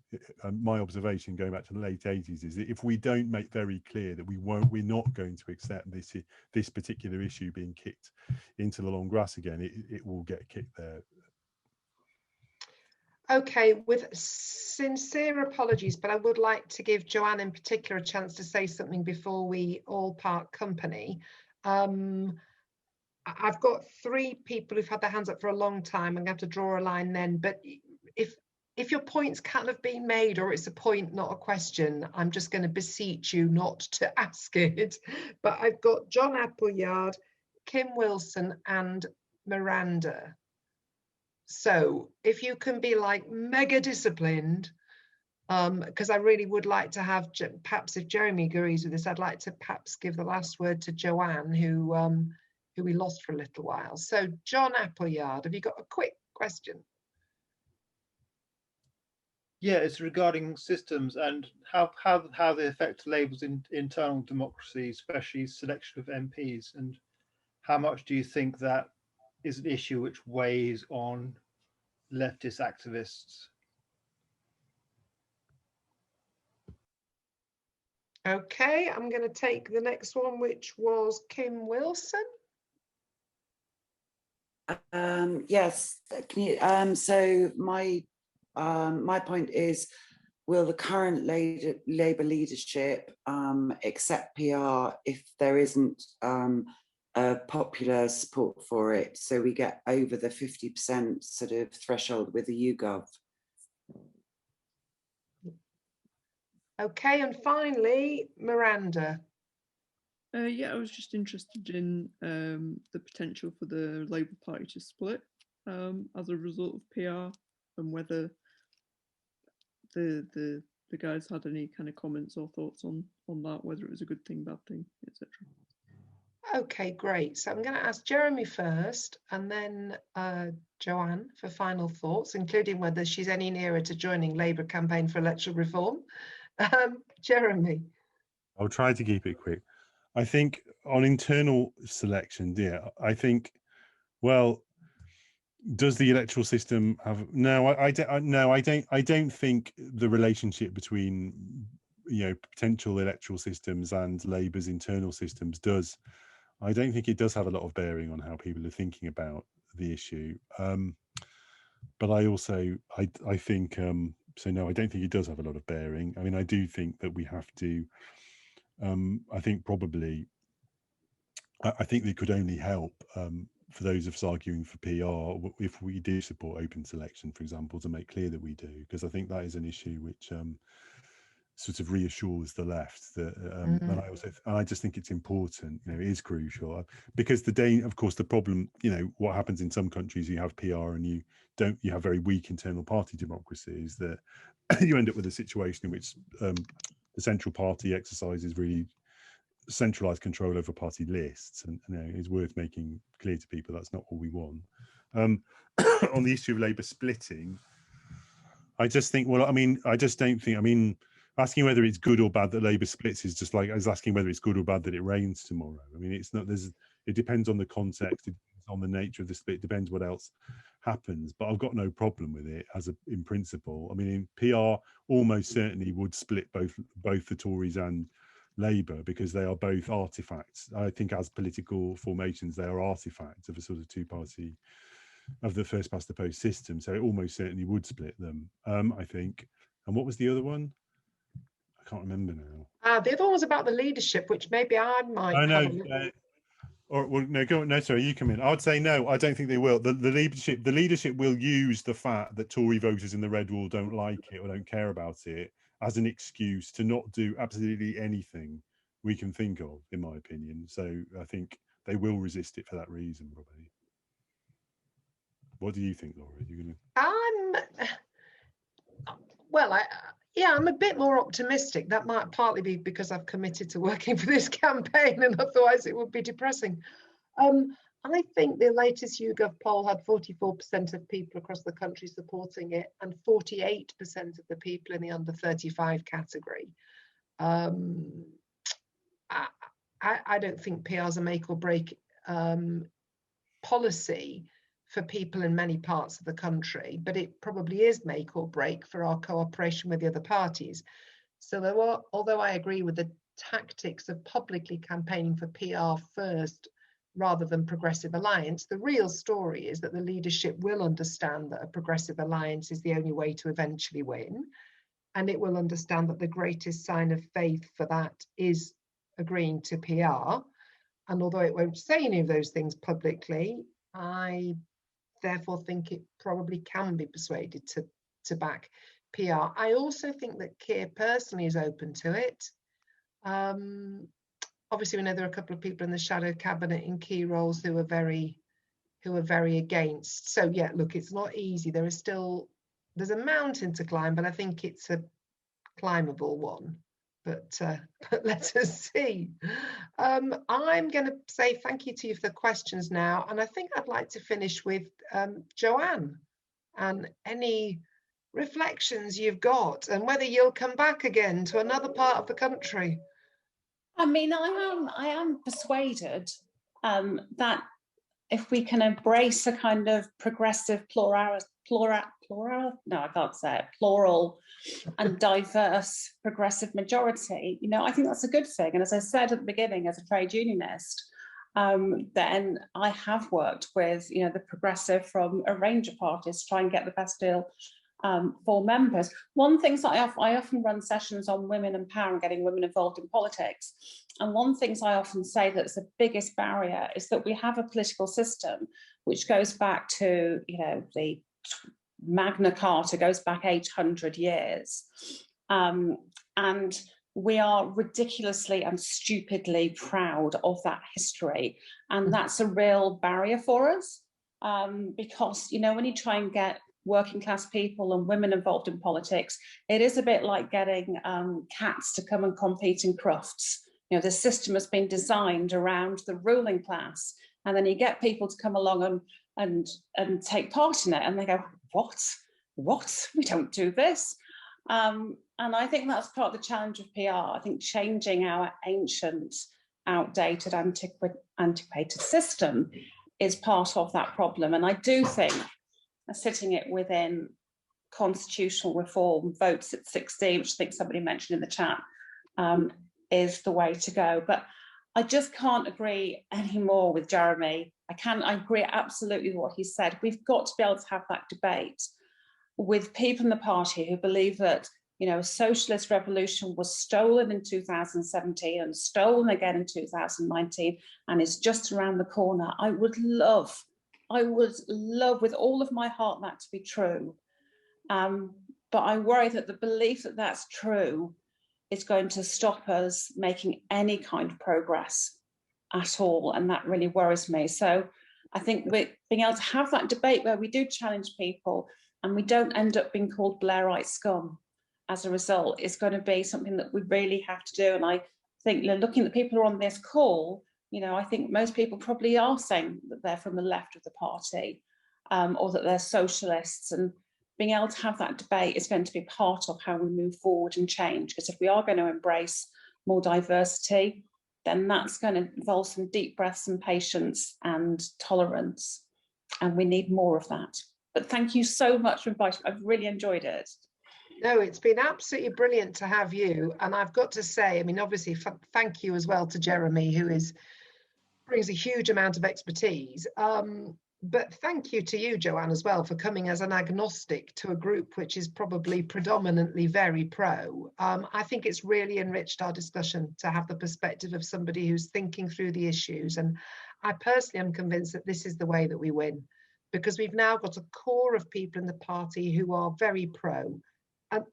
my observation going back to the late 80s, is that if we don't make very clear that we're not going to accept this particular issue being kicked into the long grass again, it will get kicked there. Okay, with sincere apologies, but I would like to give Joanne in particular a chance to say something before we all part company. I've got 3 people who've had their hands up for a long time. I'm going to have to draw a line then, but if your points can't have been made, or it's a point, not a question, I'm just going to beseech you not to ask it. But I've got John Appleyard, Kim Wilson and Miranda. So if you can be like mega disciplined, because I really would like to have, perhaps if Jeremy agrees with this, I'd like to perhaps give the last word to Joanne, who we lost for a little while. So John Appleyard, have you got a quick question? Yeah, it's regarding systems and how they affect Labour's internal democracy, especially selection of MPs, and how much do you think that is an issue which weighs on leftist activists? Okay, I'm going to take the next one, which was Kim Wilson. Yes, can you, so my point is, will the current Labour leadership accept PR if there isn't a popular support for it, so we get over the 50% sort of threshold with the YouGov? Okay, and finally, Miranda. Yeah, I was just interested in the potential for the Labour Party to split as a result of PR, and whether the guys had any kind of comments or thoughts on that, whether it was a good thing, bad thing, etc. Okay, great. So I'm going to ask Jeremy first, and then Joanne for final thoughts, including whether she's any nearer to joining Labour campaign for electoral reform. Jeremy. I'll try to keep it quick. I think on internal selection, I think, well, does the electoral system have? No, I don't think the relationship between, you know, potential electoral systems and Labour's internal systems does. I don't think it does have a lot of bearing on how people are thinking about the issue. But I also, I think, so no, I don't think it does have a lot of bearing. I mean, I do think that we have to, I think probably, I think they could only help for those of us arguing for PR if we do support open selection, for example, to make clear that we do, because I think that is an issue which sort of reassures the left that, and I just think it's important, you know, it is crucial, because of course the problem, you know, what happens in some countries, you have PR and you have very weak internal party democracies, that you end up with a situation in which the central party exercises really centralized control over party lists, and you know, it's worth making clear to people that's not what we want. On the issue of Labour splitting, I just think, well, I mean, I just don't think, I mean, asking whether it's good or bad that Labour splits is just like as asking whether it's good or bad that it rains tomorrow. I mean, it's not, it depends on the context, it depends on the nature of the split, it depends what else happens, but I've got no problem with it in principle. I mean, in PR almost certainly would split both the Tories and Labour, because they are both artifacts. I think as political formations, they are artifacts of a sort of two-party, of the first past the post system. So it almost certainly would split them, I think. And what was the other one? I can't remember now. The other one was about the leadership, which maybe I might. Oh no, or well, no, go on. No, sorry, you come in. I would say no. I don't think they will. The leadership will use the fact that Tory voters in the red wall don't like it or don't care about it as an excuse to not do absolutely anything we can think of, in my opinion. So I think they will resist it for that reason, probably. What do you think, Laura? Are you gonna? Well, yeah, I'm a bit more optimistic. That might partly be because I've committed to working for this campaign, and otherwise it would be depressing. I think the latest YouGov poll had 44% of people across the country supporting it and 48% of the people in the under 35 category. I don't think PR is a make or break policy for people in many parts of the country, but it probably is make or break for our cooperation with the other parties. So although I agree with the tactics of publicly campaigning for PR first rather than progressive alliance, the real story is that the leadership will understand that a progressive alliance is the only way to eventually win, and it will understand that the greatest sign of faith for that is agreeing to PR. And although it won't say any of those things publicly, I therefore think it probably can be persuaded to back PR. I also think that Keir personally is open to it. Obviously, we know there are a couple of people in the shadow cabinet in key roles who are very against. So yeah, look, it's not easy. There's a mountain to climb, but I think it's a climbable one. But let us see. I'm going to say thank you to you for the questions now, and I think I'd like to finish with Joanne and any reflections you've got, and whether you'll come back again to another part of the country. I mean, I am persuaded that if we can embrace a kind of progressive plural and diverse progressive majority, you know, I think that's a good thing. And as I said at the beginning, as a trade unionist, then I have worked with, you know, the progressive from a range of parties to try and get the best deal for members. One thing that I often run sessions on women and power and getting women involved in politics. And one thing I often say that's the biggest barrier is that we have a political system which goes back to, you know, the Magna Carta goes back 800 years. And we are ridiculously and stupidly proud of that history. And that's a real barrier for us because, you know, when you try and get working class people and women involved in politics, it is a bit like getting cats to come and compete in crufts. You know, the system has been designed around the ruling class, and then you get people to come along and take part in it, and they go, what? We don't do this. And I think that's part of the challenge of PR. I think changing our ancient, outdated, antiquated system is part of that problem. And I do think sitting it within constitutional reform, votes at 60, which I think somebody mentioned in the chat, is the way to go. But I just can't agree anymore with Jeremy. I agree absolutely with what he said. We've got to be able to have that debate with people in the party who believe that, you know, a socialist revolution was stolen in 2017 and stolen again in 2019 and is just around the corner. I would love with all of my heart that to be true. But I worry that the belief that that's true is going to stop us making any kind of progress at all. And that really worries me. So I think being able to have that debate where we do challenge people and we don't end up being called Blairite scum as a result is going to be something that we really have to do. And I think, you know, looking at the people who are on this call, you know, I think most people probably are saying that they're from the left of the party or that they're socialists, and being able to have that debate is going to be part of how we move forward and change. Because if we are going to embrace more diversity, then that's going to involve some deep breaths and patience and tolerance. And we need more of that. But thank you so much for inviting me. I've really enjoyed it. No, it's been absolutely brilliant to have you. And I've got to say, I mean, obviously, thank you as well to Jeremy, who brings a huge amount of expertise. But thank you to you, Joanne, as well, for coming as an agnostic to a group which is probably predominantly very pro. I think it's really enriched our discussion to have the perspective of somebody who's thinking through the issues. And I personally am convinced that this is the way that we win, because we've now got a core of people in the party who are very pro.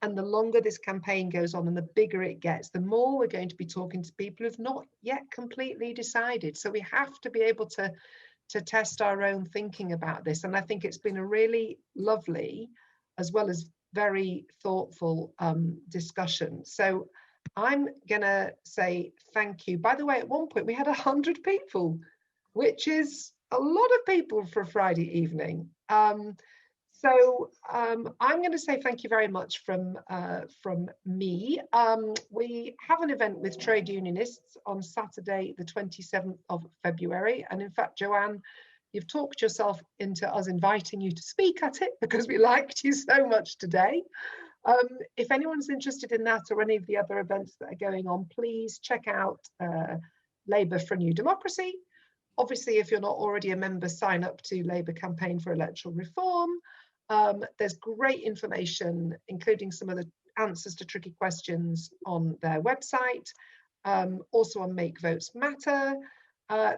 And the longer this campaign goes on and the bigger it gets, the more we're going to be talking to people who've not yet completely decided. So we have to be able to test our own thinking about this. And I think it's been a really lovely, as well as very thoughtful discussion. So I'm gonna say thank you. By the way, at one point we had 100 people, which is a lot of people for a Friday evening. So I'm going to say thank you very much from me. We have an event with trade unionists on Saturday, the 27th of February. And in fact, Joanne, you've talked yourself into us inviting you to speak at it because we liked you so much today. If anyone's interested in that or any of the other events that are going on, please check out Labour for a New Democracy. Obviously, if you're not already a member, sign up to Labour Campaign for Electoral Reform. There's great information, including some of the answers to tricky questions on their website, also on Make Votes Matter.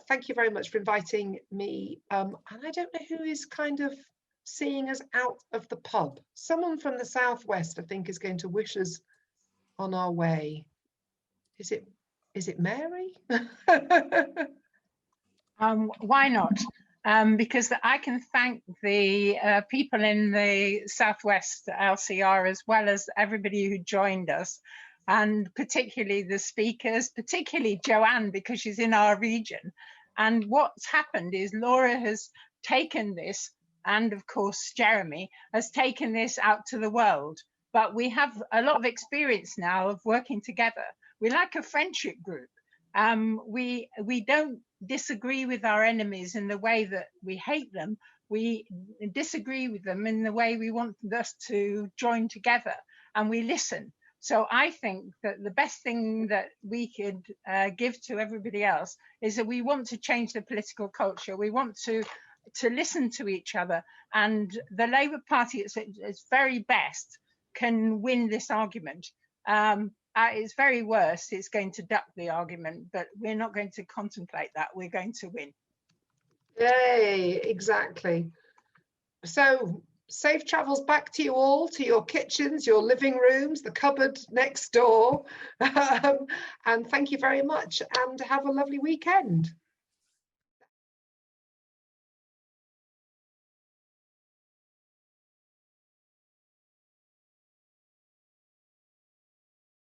Thank you very much for inviting me. And I don't know who is kind of seeing us out of the pub. Someone from the southwest, I think, is going to wish us on our way. Is it Mary? Why not? Because I can thank the people in the Southwest LCR, as well as everybody who joined us, and particularly the speakers, particularly Joanne, because she's in our region. And what's happened is Laura has taken this, and of course Jeremy has taken this out to the world. But we have a lot of experience now of working together. We're like a friendship group. We don't disagree with our enemies in the way that we hate them. We disagree with them in the way we want us to join together, and we listen. So I think that the best thing that we could give to everybody else is that we want to change the political culture. We want to listen to each other, and the Labour Party at its very best can win this argument. At its very worst, it's going to duck the argument, but we're not going to contemplate that. We're going to win. Yay, exactly. So safe travels back to you all, to your kitchens, your living rooms, the cupboard next door. And thank you very much, and have a lovely weekend.